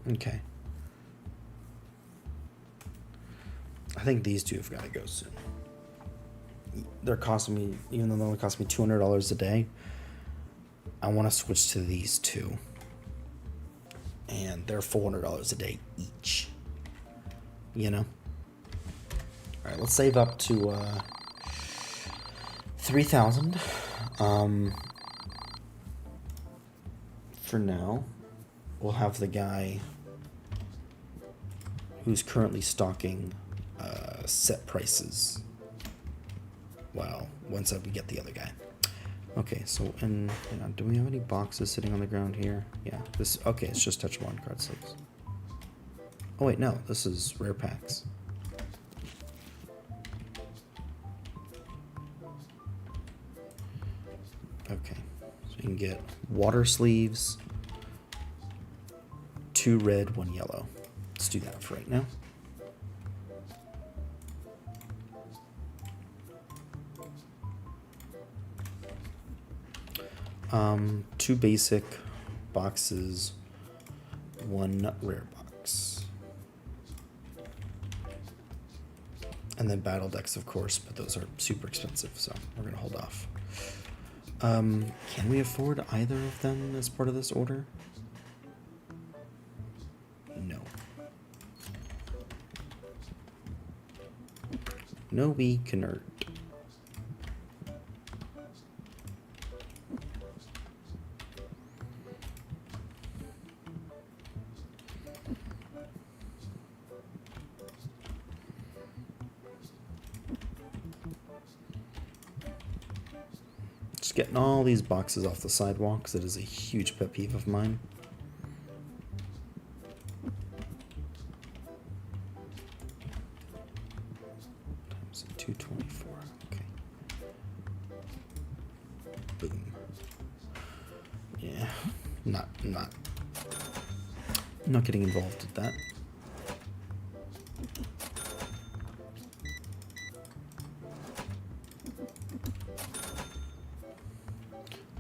Okay. I think these two have got to go soon. They're costing me, even though they only cost me $200 a day, I want to switch to these two. And they're $400 a day each. You know? Alright, let's save up to 3,000. For now, we'll have the guy who's currently stocking set prices. Wow, once we get the other guy. Okay, so, and hang on, do we have any boxes sitting on the ground here? Yeah, this, okay, it's just touch one card sleeves. Oh wait, no, this is rare packs. Okay, so you can get water sleeves, 2 red, 1 yellow. Let's do that for right now. Two basic boxes, 1 rare box. And then battle decks, of course, but those are super expensive, so we're gonna hold off. Can we afford either of them as part of this order? No. No, we cannot. Just getting all these boxes off the sidewalk because it is a huge pet peeve of mine. Times 224. Okay. Boom. Yeah. Not getting involved with that.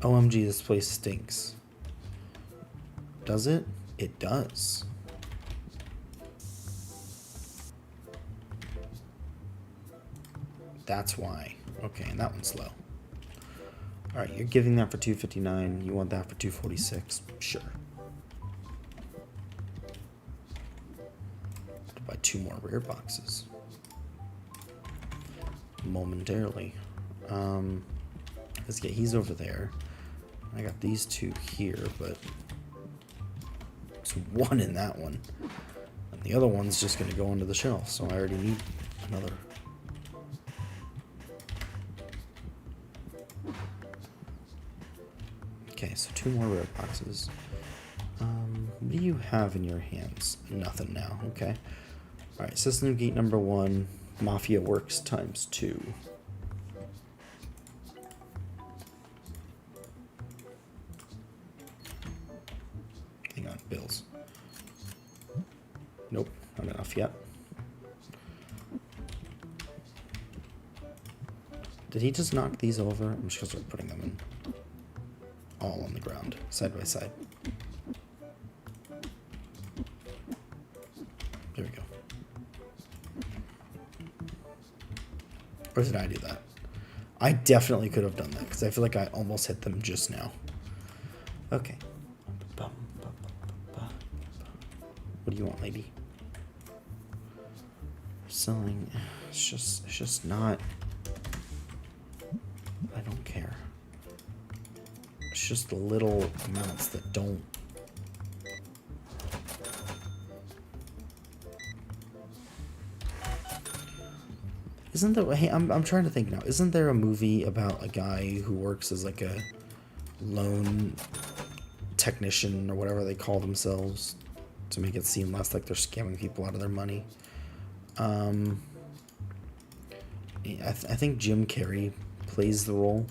OMG, this place stinks. Does it? It does. That's why. Okay, and that one's low. Alright, you're giving that for $259. You want that for $246. Sure. To buy 2 more rare boxes. Momentarily. Let's get, he's over there. I got these 2 here, but there's 1 in that one. And the other one's just going to go into the shelf, so I already need another. Okay, so 2 more rare boxes. What do you have in your hands? Nothing now, okay. Alright, system gate number 1, Mafia Works times 2. Hang on, bills. Nope, not enough yet. Did he just knock these over? I'm just gonna start putting them in. All on the ground, side by side. There we go. Or did I do that? I definitely could have done that because I feel like I almost hit them just now. Okay. do you want, lady? Selling. It's just not. I don't care. It's just the little amounts that don't. Isn't there? Hey, I'm trying to think now. Isn't there a movie about a guy who works as like a loan technician or whatever they call themselves to make it seem less like they're scamming people out of their money? I think Jim Carrey plays the role,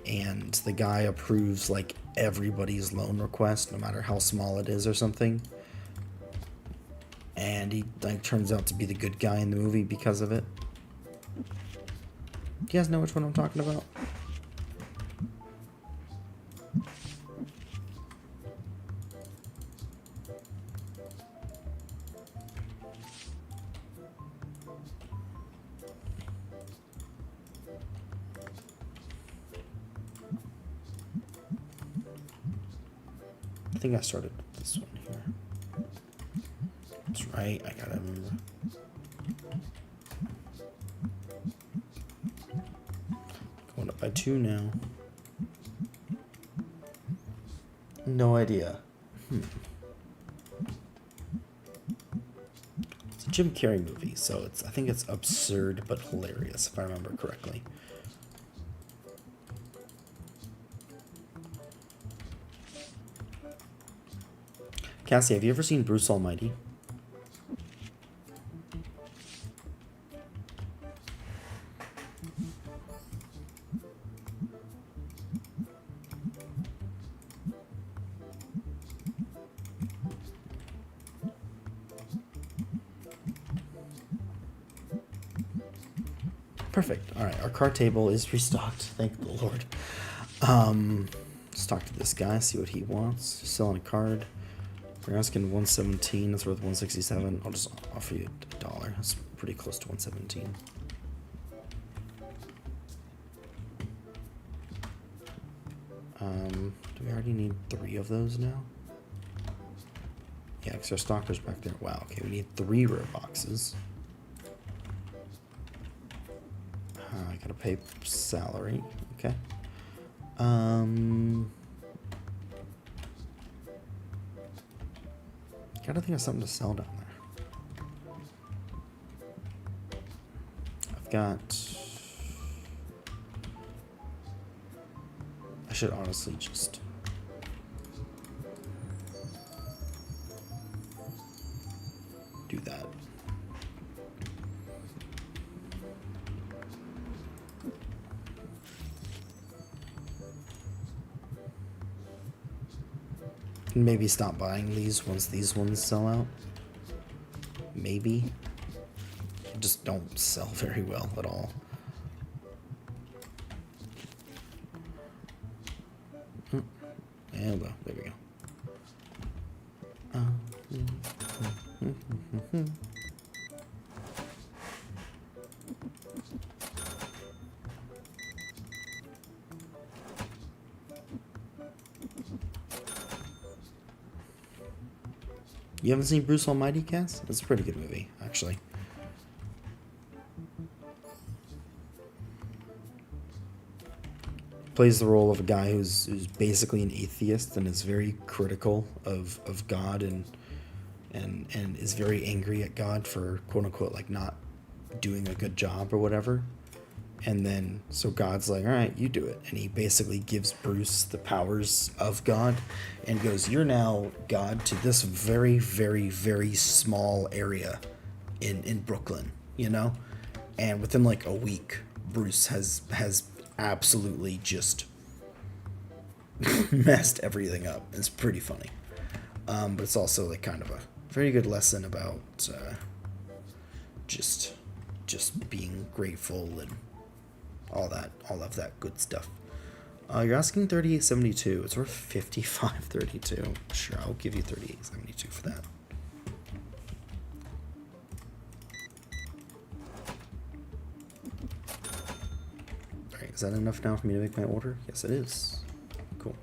and the guy approves like everybody's loan request, no matter how small it is or something. And he like turns out to be the good guy in the movie because of it. Do you guys know which one I'm talking about? I think I started with this one here. That's right, I gotta remember. Going up by 2 now. No idea. It's a Jim Carrey movie, so I think it's absurd but hilarious, if I remember correctly. Cassie, have you ever seen Bruce Almighty? Perfect. All right, our card table is restocked. Thank the Lord. Let's talk to this guy, see what he wants. Selling a card. We're asking 117. That's worth 167. I'll just offer you $1. That's pretty close to 117. Do we already need 3 of those now? Yeah, because our stalker's back there. Wow. Okay, we need 3 rare boxes. I gotta pay salary. Okay. Gotta think of something to sell down there. I've got. I should honestly just. Do that. Maybe stop buying these once these ones sell out. Maybe. They just don't sell very well at all. Yeah, well, there we go. You haven't seen Bruce Almighty, Cass? It's a pretty good movie, actually. Plays the role of a guy who's basically an atheist and is very critical of God and is very angry at God for quote unquote like not doing a good job or whatever. And then so God's like, all right, you do it. And he basically gives Bruce the powers of God and goes, you're now God to this very, very, very small area in Brooklyn, you know? And within like a week, Bruce has absolutely just messed everything up. It's pretty funny. But it's also like kind of a very good lesson about just being grateful and all of that good stuff. You're asking 38.72. It's worth 55.32. Sure, I'll give you 38.72 for that. All right, is that enough now for me to make my order? Yes, it is. Cool.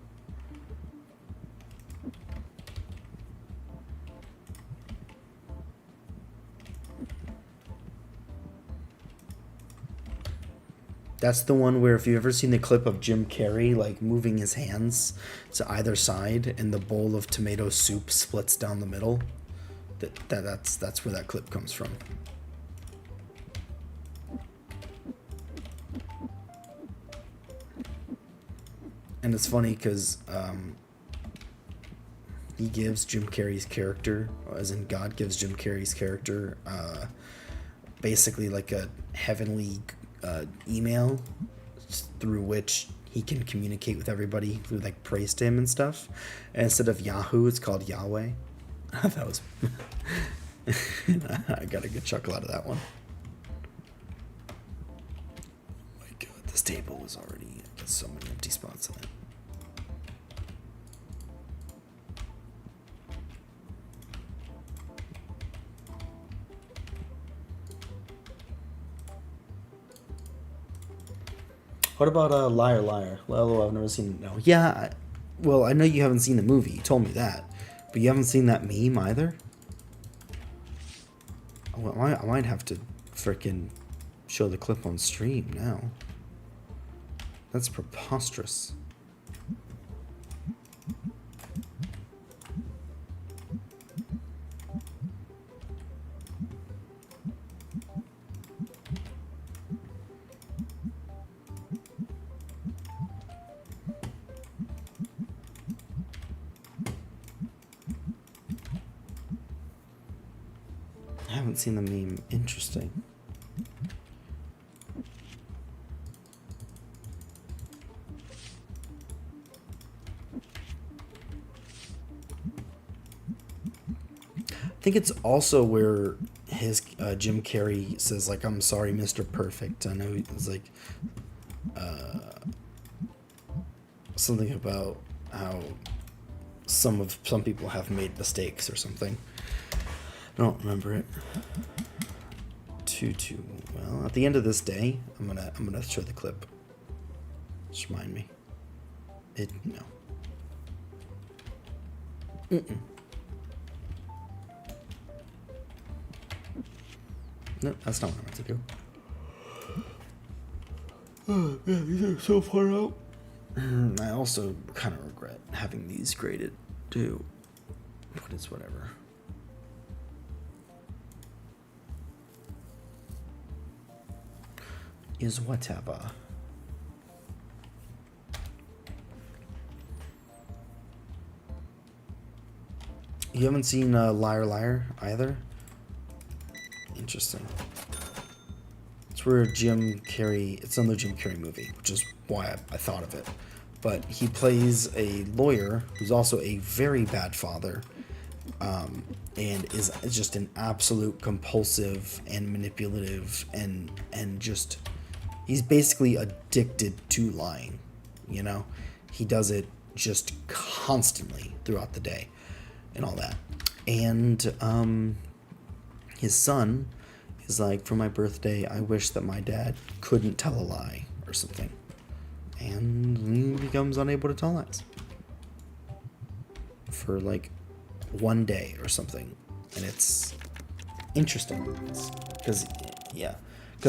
That's the one where if you've ever seen the clip of Jim Carrey like moving his hands to either side and the bowl of tomato soup splits down the middle, that's where that clip comes from. And it's funny because he gives Jim Carrey's character, as in God gives Jim Carrey's character, basically like a heavenly email through which he can communicate with everybody through like praise to him and stuff. And instead of Yahoo, it's called Yahweh. That was I got a good chuckle out of that one. Oh my god, this table was already got so many empty spots in it. What about Liar Liar? Well, I've never seen it. No. Yeah, well, I know you haven't seen the movie. You told me that. But you haven't seen that meme either? Oh, I might have to frickin' show the clip on stream now. That's preposterous. I haven't seen the meme. Interesting. I think it's also where his Jim Carrey says like, "I'm sorry, Mr. Perfect." I know it's like something about how some people have made mistakes or something. I don't remember it. Well, at the end of this day, I'm gonna show the clip. Just remind me. No. No, that's not what I meant to do. Oh man, these are so far out. I also kind of regret having these graded too, but it's whatever. Is whatever. You haven't seen Liar Liar either? Interesting. It's where Jim Carrey, it's another Jim Carrey movie, which is why I thought of it. But he plays a lawyer who's also a very bad father, and is just an absolute compulsive and manipulative and just, he's basically addicted to lying, you know? He does it just constantly throughout the day and all that. And his son is like, for my birthday, I wish that my dad couldn't tell a lie or something. And he becomes unable to tell lies for like one day or something. And it's interesting because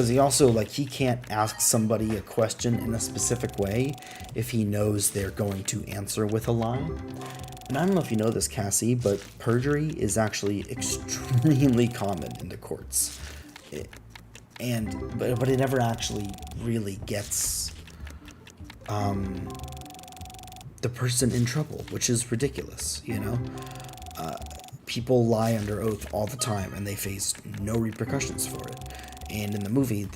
he also, like, he can't ask somebody a question in a specific way if he knows they're going to answer with a lie. And I don't know if you know this, Cassie, but perjury is actually extremely common in the courts. But it never actually really gets the person in trouble, which is ridiculous, you know? People lie under oath all the time, and they face no repercussions for it. And in the movie,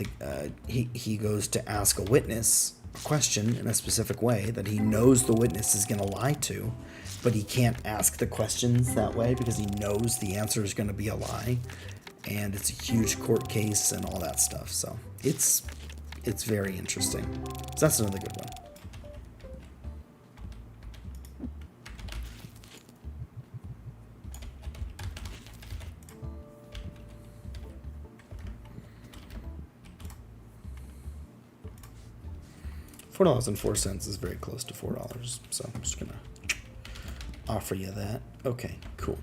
he goes to ask a witness a question in a specific way that he knows the witness is going to lie to, but he can't ask the questions that way because he knows the answer is going to be a lie. And it's a huge court case and all that stuff. So it's very interesting. So that's another good one. $4.04 is very close to $4, so I'm just gonna offer you that. Okay, cool.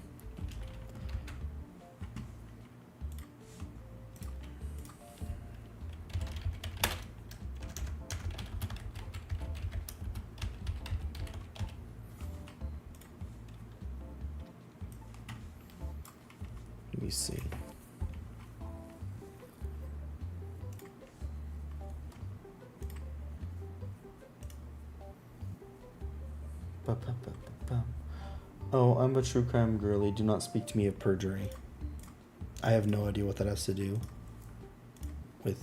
Let me see. Oh, I'm a true crime girly. Do not speak to me of perjury. I have no idea what that has to do with...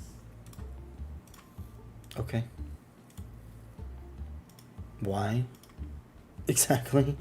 Okay. Why? Exactly.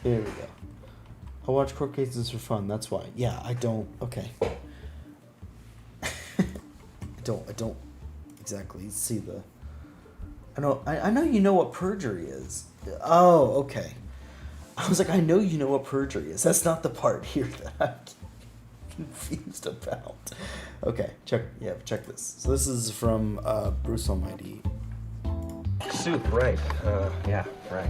Here we go. I watch court cases for fun. That's why. Yeah, I don't. Okay. I don't exactly see the. I know you know what perjury is. Oh, okay. I was like, I know you know what perjury is. That's not the part here that I'm confused about. Okay, check this. So this is from Bruce Almighty. Soup, right. Yeah, right.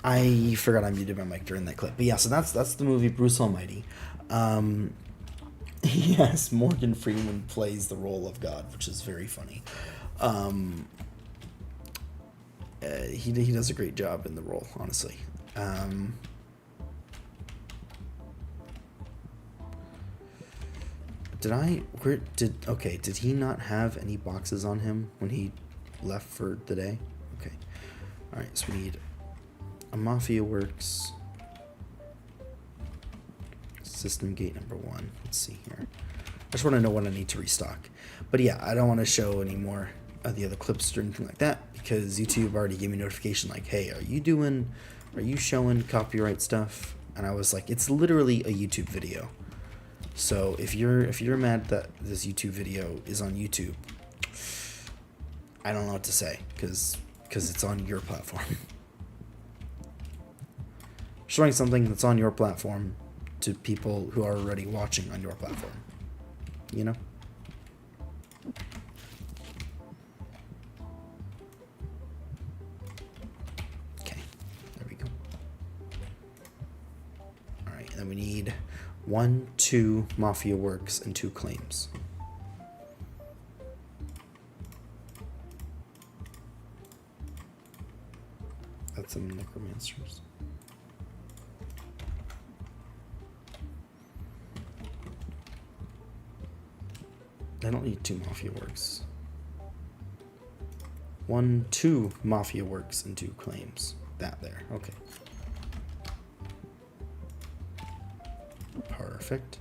I forgot I muted my mic during that clip. But yeah, so that's the movie Bruce Almighty. Yes, Morgan Freeman plays the role of God, which is very funny. He does a great job in the role, honestly. Did he not have any boxes on him when he left for the day? Okay. All right, so we need a Mafia Works system gate number 1. Let's see here. I just want to know what I need to restock. But yeah, I don't want to show any more of the other clips or anything like that because YouTube already gave me a notification like, hey, are you showing copyright stuff? And I was like, it's literally a YouTube video. So if you're mad that this YouTube video is on YouTube, I don't know what to say because it's on your platform. Showing something that's on your platform to people who are already watching on your platform, you know? Okay, there we go. All right, then we need 1, 2 Mafia Works and 2 claims. That's some necromancers. I don't need 2 Mafia Works. 1, 2 Mafia Works and 2 claims. That there. Okay. Perfect.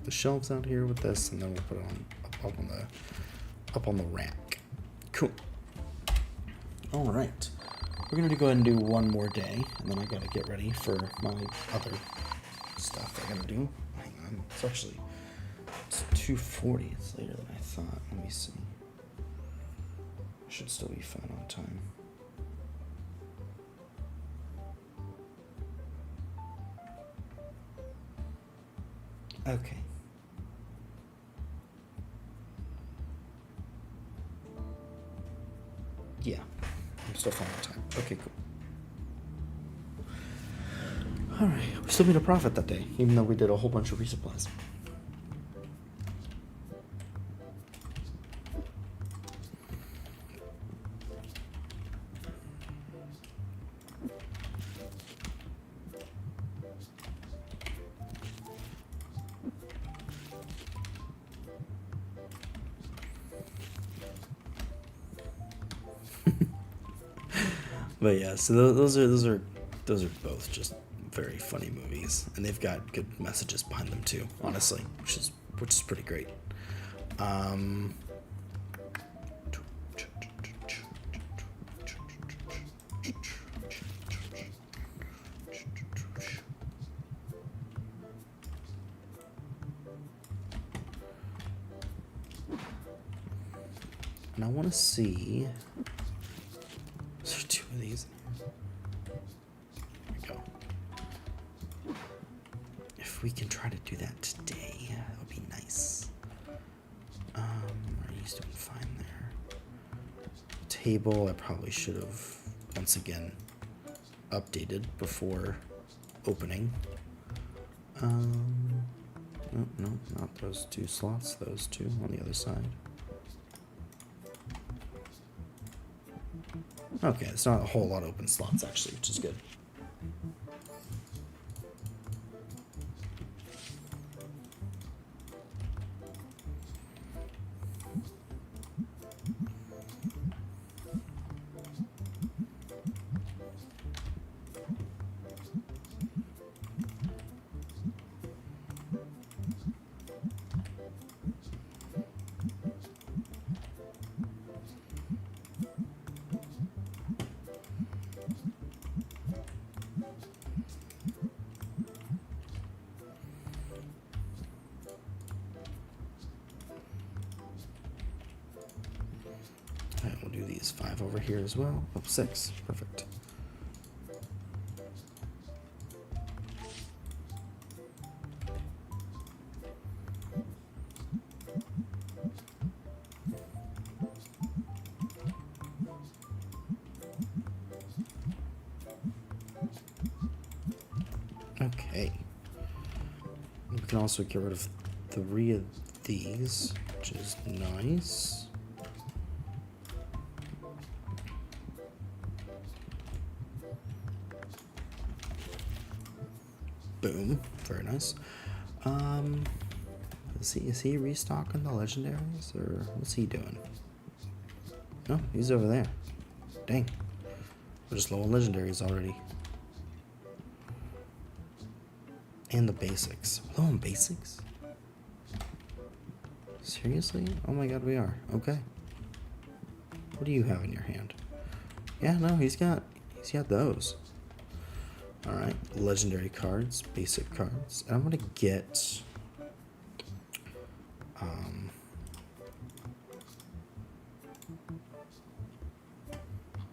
the shelves out here with this, and then we'll put it on up on the rack. Cool. All right. We're gonna go ahead and do one more day, and then I gotta get ready for my other stuff I gotta do. Hang on. It's 2:40. It's later than I thought. Let me see. I should still be fine on time. Okay. Yeah, I'm still fine on time. Okay, cool. Alright, we still made a profit that day, even though we did a whole bunch of resupplies. But yeah, so those are both just very funny movies, and they've got good messages behind them too. Honestly, which is pretty great. And I want to see. There's two of these in here. There we go. If we can try to do that today, that would be nice. He's doing fine there. Table, I probably should have once again updated before opening. No, not those two slots. Those two on the other side. Okay, it's not a whole lot of open slots actually, which is good. Alright, we'll do these 5 over here as well. Oh, 6. Perfect. Okay. We can also get rid of 3 of these, which is nice. Boom. Very nice. Is he restocking the legendaries, or what's he doing? No, he's over there. Dang. We're just low on legendaries already. And the basics. Low on basics? Seriously? Oh my god, we are. Okay. What do you have in your hand? Yeah, no, he's got those. Alright, legendary cards, basic cards. And I'm gonna get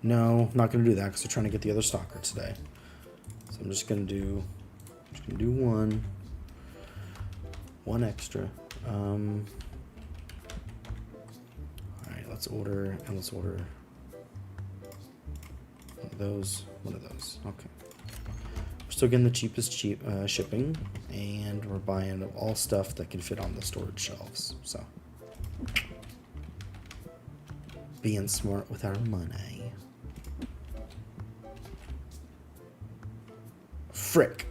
no, not gonna do that because we're trying to get the other stalker today. So I'm just gonna do one extra. Alright, let's order one of those. Okay. Still getting the cheapest shipping, and we're buying all stuff that can fit on the storage shelves. So, being smart with our money. Frick.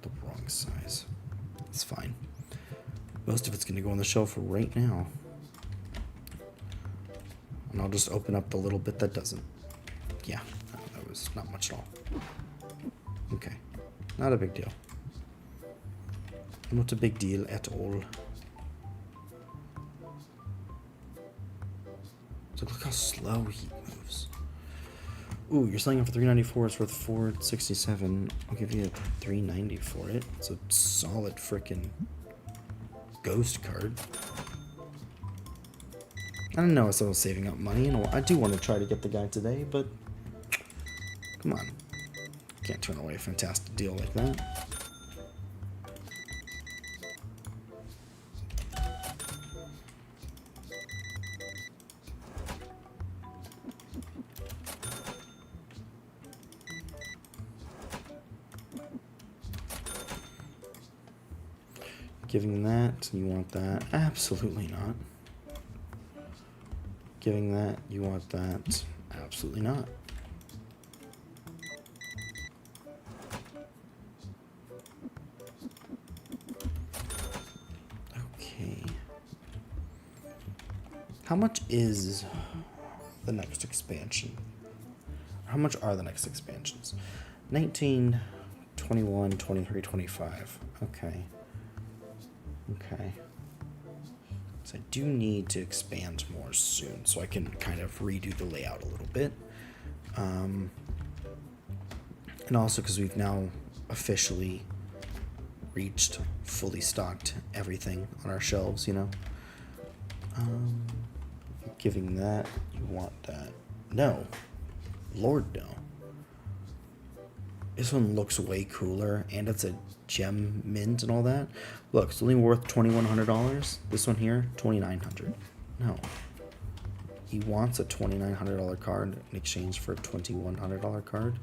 The wrong size. It's fine. Most of it's going to go on the shelf right now. And I'll just open up the little bit that doesn't. Yeah. That was not much at all. Okay. Not a big deal. Not a big deal at all. So look how slow he moves. Ooh, you're selling it for $394. It's worth $467. I'll give you a $390 for it. It's a solid frickin' ghost card. I don't know if I was saving up money, and I do want to try to get the guy today, but come on. Can't turn away a fantastic deal like that. Giving that, you want that? Absolutely not. Giving that, you want that? Absolutely not. Okay. How much is the next expansion? How much are the next expansions? 19, 21, 23, 25. Okay. Okay. So I do need to expand more soon, so I can kind of redo the layout a little bit. And also because we've now officially reached fully stocked everything on our shelves, you know. Giving that, you want that. No. Lord, no. This one looks way cooler, and it's a gem mint and all that. Look, it's only worth $2,100. This one here, $2,900. No. He wants a $2,900 card in exchange for a $2,100 card.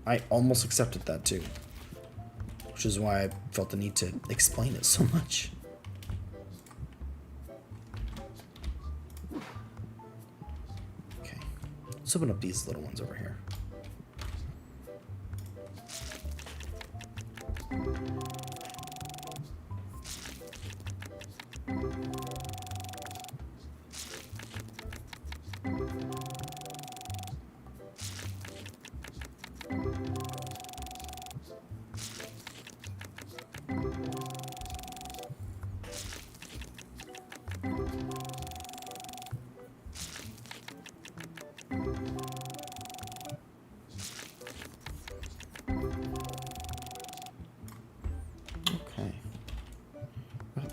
I almost accepted that too, which is why I felt the need to explain it so much. Okay, let's open up these little ones over here.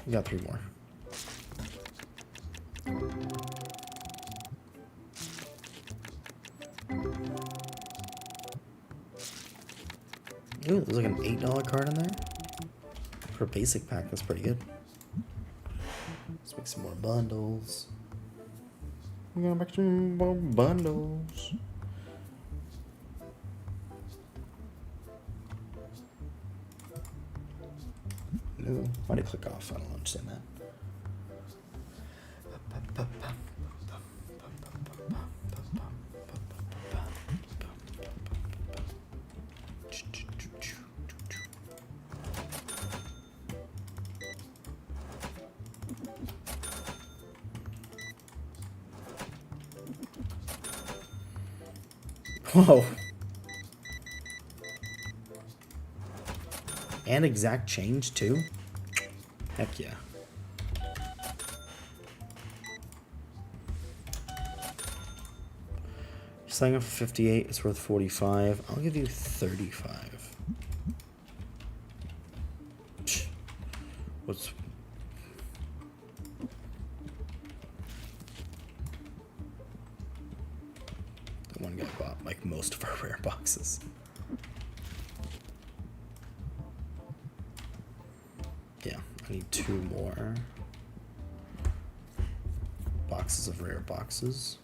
We got 3 more. Ooh, there's like an $8 card in there. For a basic pack, that's pretty good. Let's make some more bundles. We're gonna make some more bundles. No, why did it click off? I don't understand that. Whoa. And exact change too? Heck yeah. You're selling it for 58, it's worth 45. I'll give you 35. What's the one guy bought like most of our rare boxes. Yeah, I need 2 more boxes of rare boxes.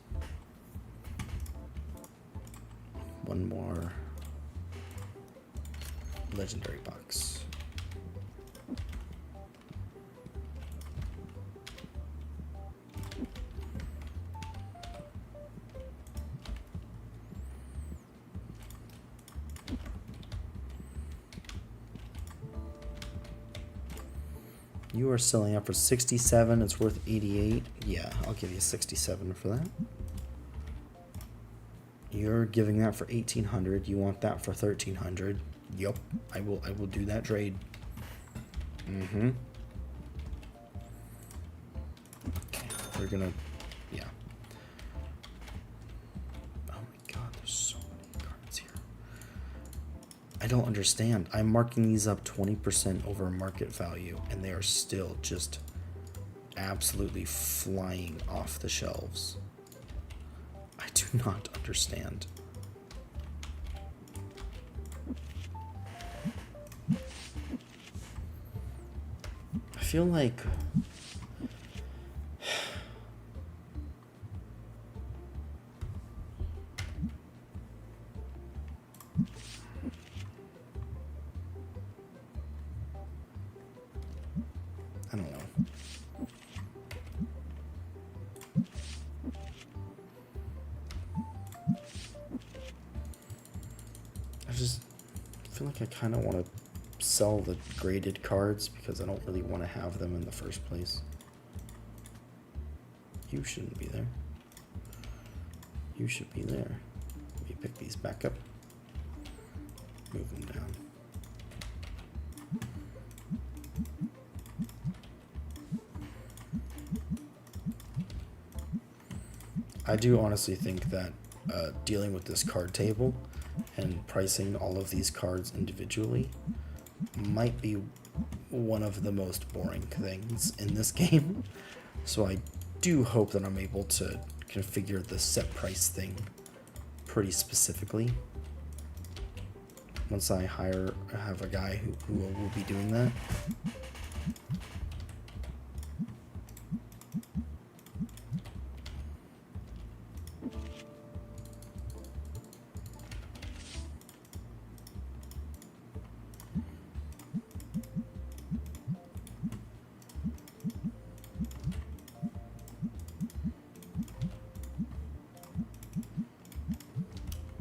1 more legendary box. You are selling up for 67. It's worth 88. Yeah, I'll give you 67 for that. You're giving that for 1800. You want that for 1300. Yup, I will do that trade. Mm-hmm. Okay, we're gonna, yeah. Oh my god, there's so many cards here. I don't understand. I'm marking these up 20% over market value, and they are still just absolutely flying off the shelves. I do not understand. I feel like I don't know. I just feel like I kind of want to sell the graded cards because I don't really want to have them in the first place. You shouldn't be there. You should be there. Let me pick these back up. Move them down. I do honestly think that dealing with this card table and pricing all of these cards individually might be one of the most boring things in this game. So I do hope that I'm able to configure the set price thing pretty specifically. Once I have a guy who will be doing that.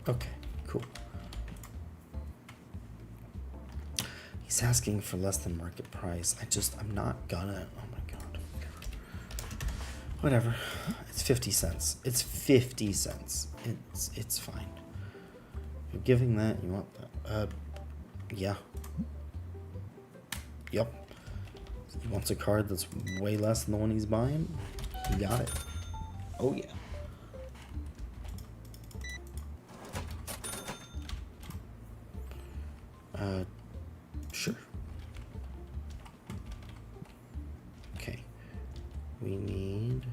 Okay, cool. He's asking for less than market price. I'm not gonna. Oh my god. Whatever. It's 50 cents. It's 50 cents. It's fine. You're giving that. You want that? Yeah. Yep. He wants a card that's way less than the one he's buying. He got it. Oh yeah. Sure. Okay. We need...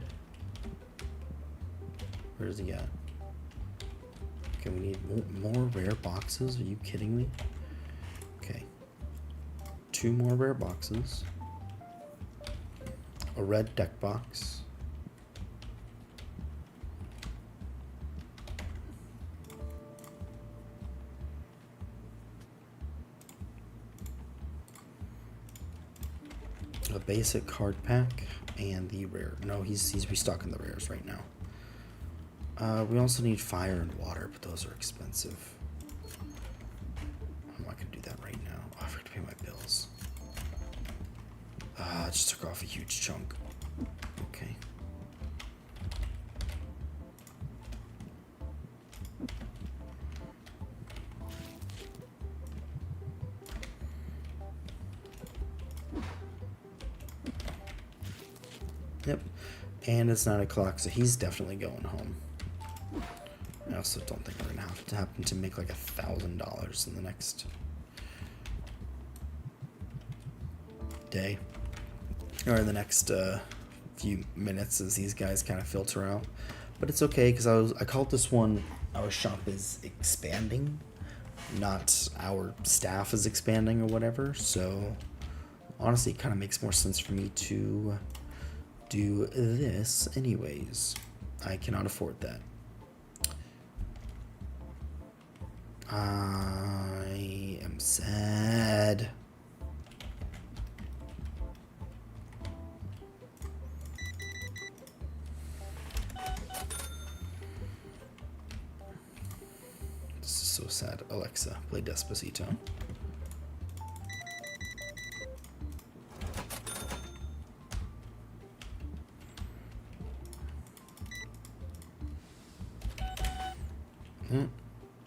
Where's he at? Okay, we need more rare boxes. Are you kidding me? Okay. 2 more rare boxes. A red deck box. A basic card pack and the rare. No, he's restocking the rares right now. We also need fire and water, but those are expensive. I'm not gonna do that right now. Oh, I forgot to pay my bills. I just took off a huge chunk. Okay. Yep. And it's 9 o'clock, so he's definitely going home. I also don't think we're gonna have to happen to make like $1,000 in the next day, or in the next few minutes as these guys kind of filter out. But it's okay because I called this one "Our Shop is Expanding," not "Our Staff is Expanding" or whatever. So honestly, it kind of makes more sense for me to do this anyways. I cannot afford that. I am sad. This is so sad. Alexa, play Despacito.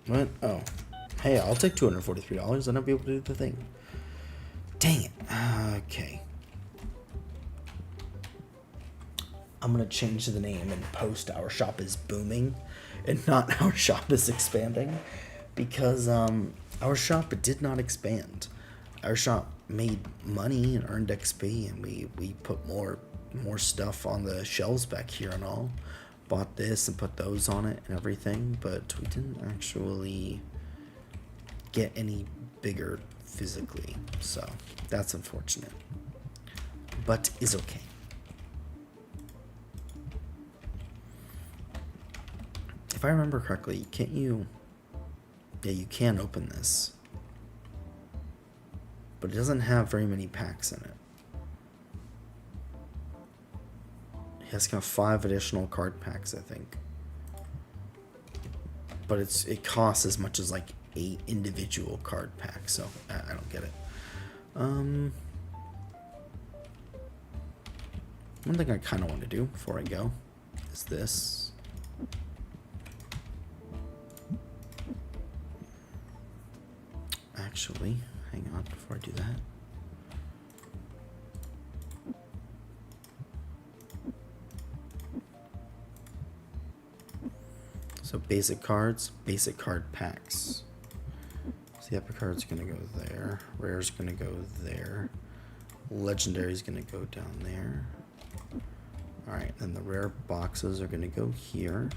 What? Oh. Hey, I'll take $243 and I'll be able to do the thing. Dang it. Okay. I'm gonna change the name and post "Our shop is booming" and not "Our shop is expanding," because our shop did not expand. Our shop made money and earned XP, and we put more stuff on the shelves back here and all. Bought this and put those on it and everything, but we didn't actually get any bigger physically, so that's unfortunate, but is okay. If I remember correctly, can't you... Yeah, you can open this, but it doesn't have very many packs in it. It has kind of 5 additional card packs, I think, but it costs as much as like 8 individual card packs, so I don't get it. One thing I kind of want to do before I go is this. Actually, hang on before I do that. So basic cards, basic card packs. So the epic card's gonna go there. Rare's gonna go there. Legendary's gonna go down there. Alright, then the rare boxes are gonna go here.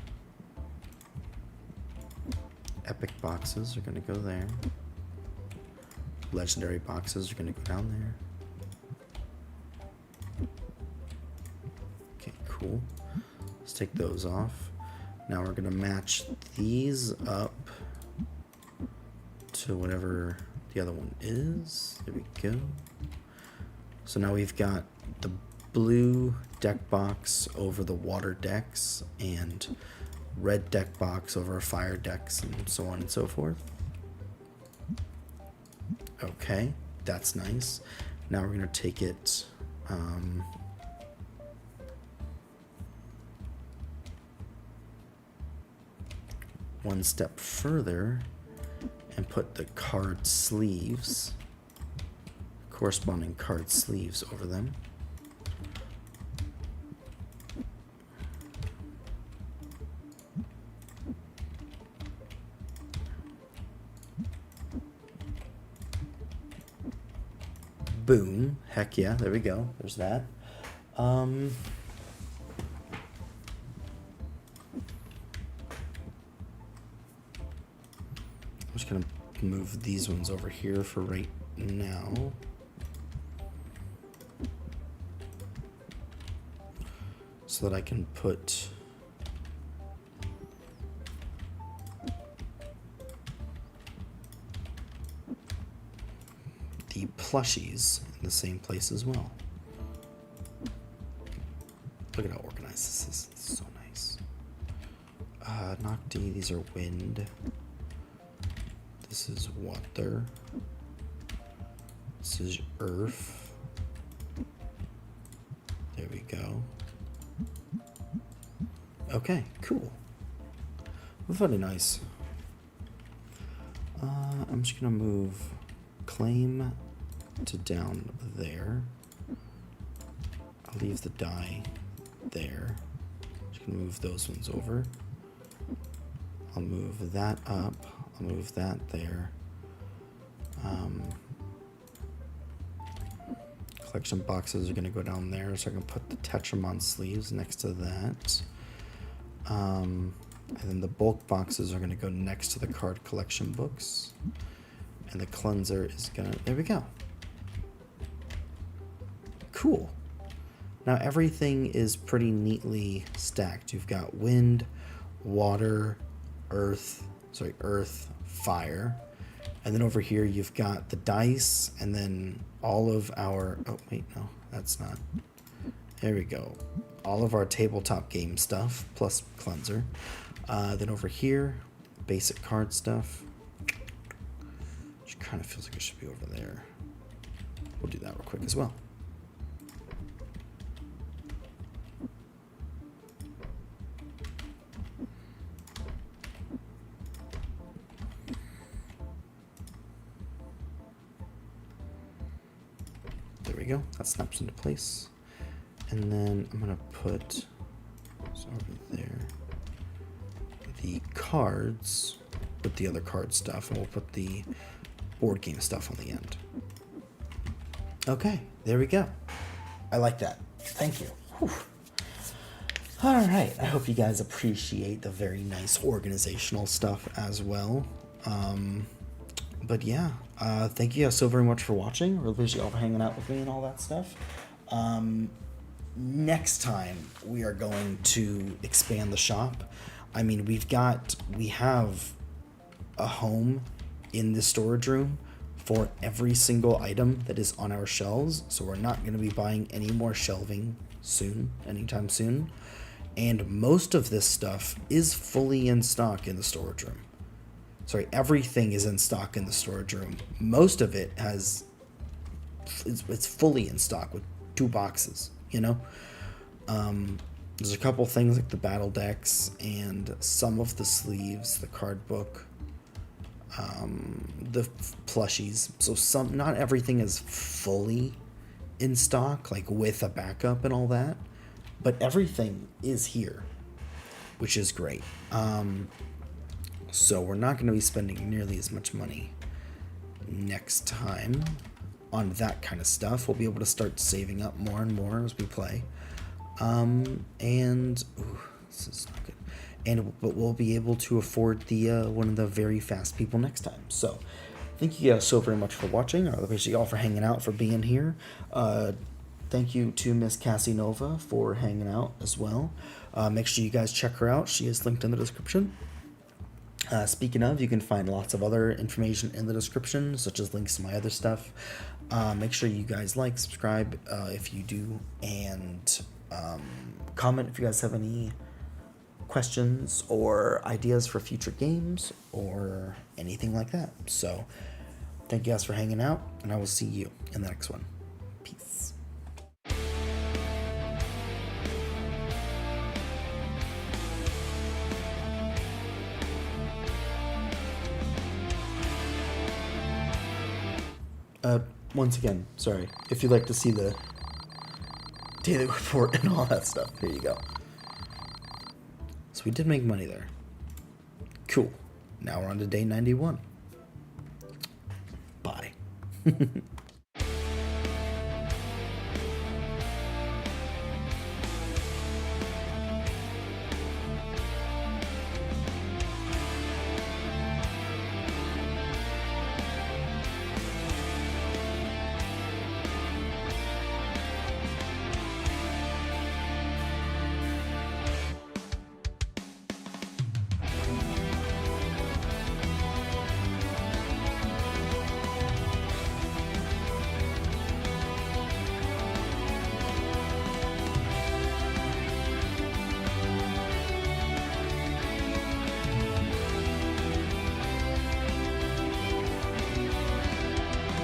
Epic boxes are gonna go there. Legendary boxes are gonna go down there. Okay, cool. Let's take those off. Now we're gonna match these up to whatever the other one is. There we go. So now we've got the blue deck box over the water decks, and red deck box over fire decks, and so on and so forth. Okay, that's nice. Now we're gonna take it one step further and put the card sleeves, corresponding card sleeves over them. Boom. Heck yeah, there we go. There's that. I'm just gonna move these ones over here for right now. So that I can put the plushies in the same place as well. Look at how organized this is. It's so nice. Nocti, these are wind. This is water. This is earth. There we go. Okay, cool. Very nice. I'm just gonna move claim to down there. I'll leave the die there. Just gonna move those ones over. I'll move that up. I'll move that there. Collection boxes are gonna go down there, so I can put the Tetramon sleeves next to that. And then the bulk boxes are gonna go next to the card collection books. And the cleanser is gonna, there we go. Cool. Now everything is pretty neatly stacked. You've got wind, water, earth, fire. And then over here you've got the dice, and then all of our, oh wait, no, that's not. There we go. All of our tabletop game stuff, plus cleanser. Then over here, basic card stuff. Which kind of feels like it should be over there. We'll do that real quick as well. we go. That snaps into place. And then I'm going to put over there the cards with the other card stuff, and we'll put the board game stuff on the end. Okay, there we go. I like that. Thank you. Whew. All right, I hope you guys appreciate the very nice organizational stuff as well. But yeah, thank you guys so very much for watching. Really appreciate y'all for hanging out with me and all that stuff. Next time we are going to expand the shop. I mean, we have a home in the storage room for every single item that is on our shelves, so we're not going to be buying any more shelving anytime soon. And most of this stuff is fully in stock in the storage room. Sorry, everything is in stock in the storage room. Most of it it's fully in stock with 2 boxes, you know? There's a couple things like the battle decks and some of the sleeves, the card book, the plushies. So not everything is fully in stock, like with a backup and all that, but everything is here, which is great. So we're not going to be spending nearly as much money next time on that kind of stuff. We'll be able to start saving up more and more as we play. This is not good. But we'll be able to afford the one of the very fast people next time. So thank you guys so very much for watching. I appreciate y'all for hanging out, for being here. Thank you to Miss Cassie Nova for hanging out as well. Make sure you guys check her out. She is linked in the description. Speaking of, you can find lots of other information in the description, such as links to my other stuff. Make sure you guys like, subscribe if you do, and comment if you guys have any questions or ideas for future games or anything like that. So thank you guys for hanging out, and I will see you in the next one. Peace. Once again, sorry, if you'd like to see the daily report and all that stuff, here you go. So we did make money there. Cool. Now we're on to day 91. Bye.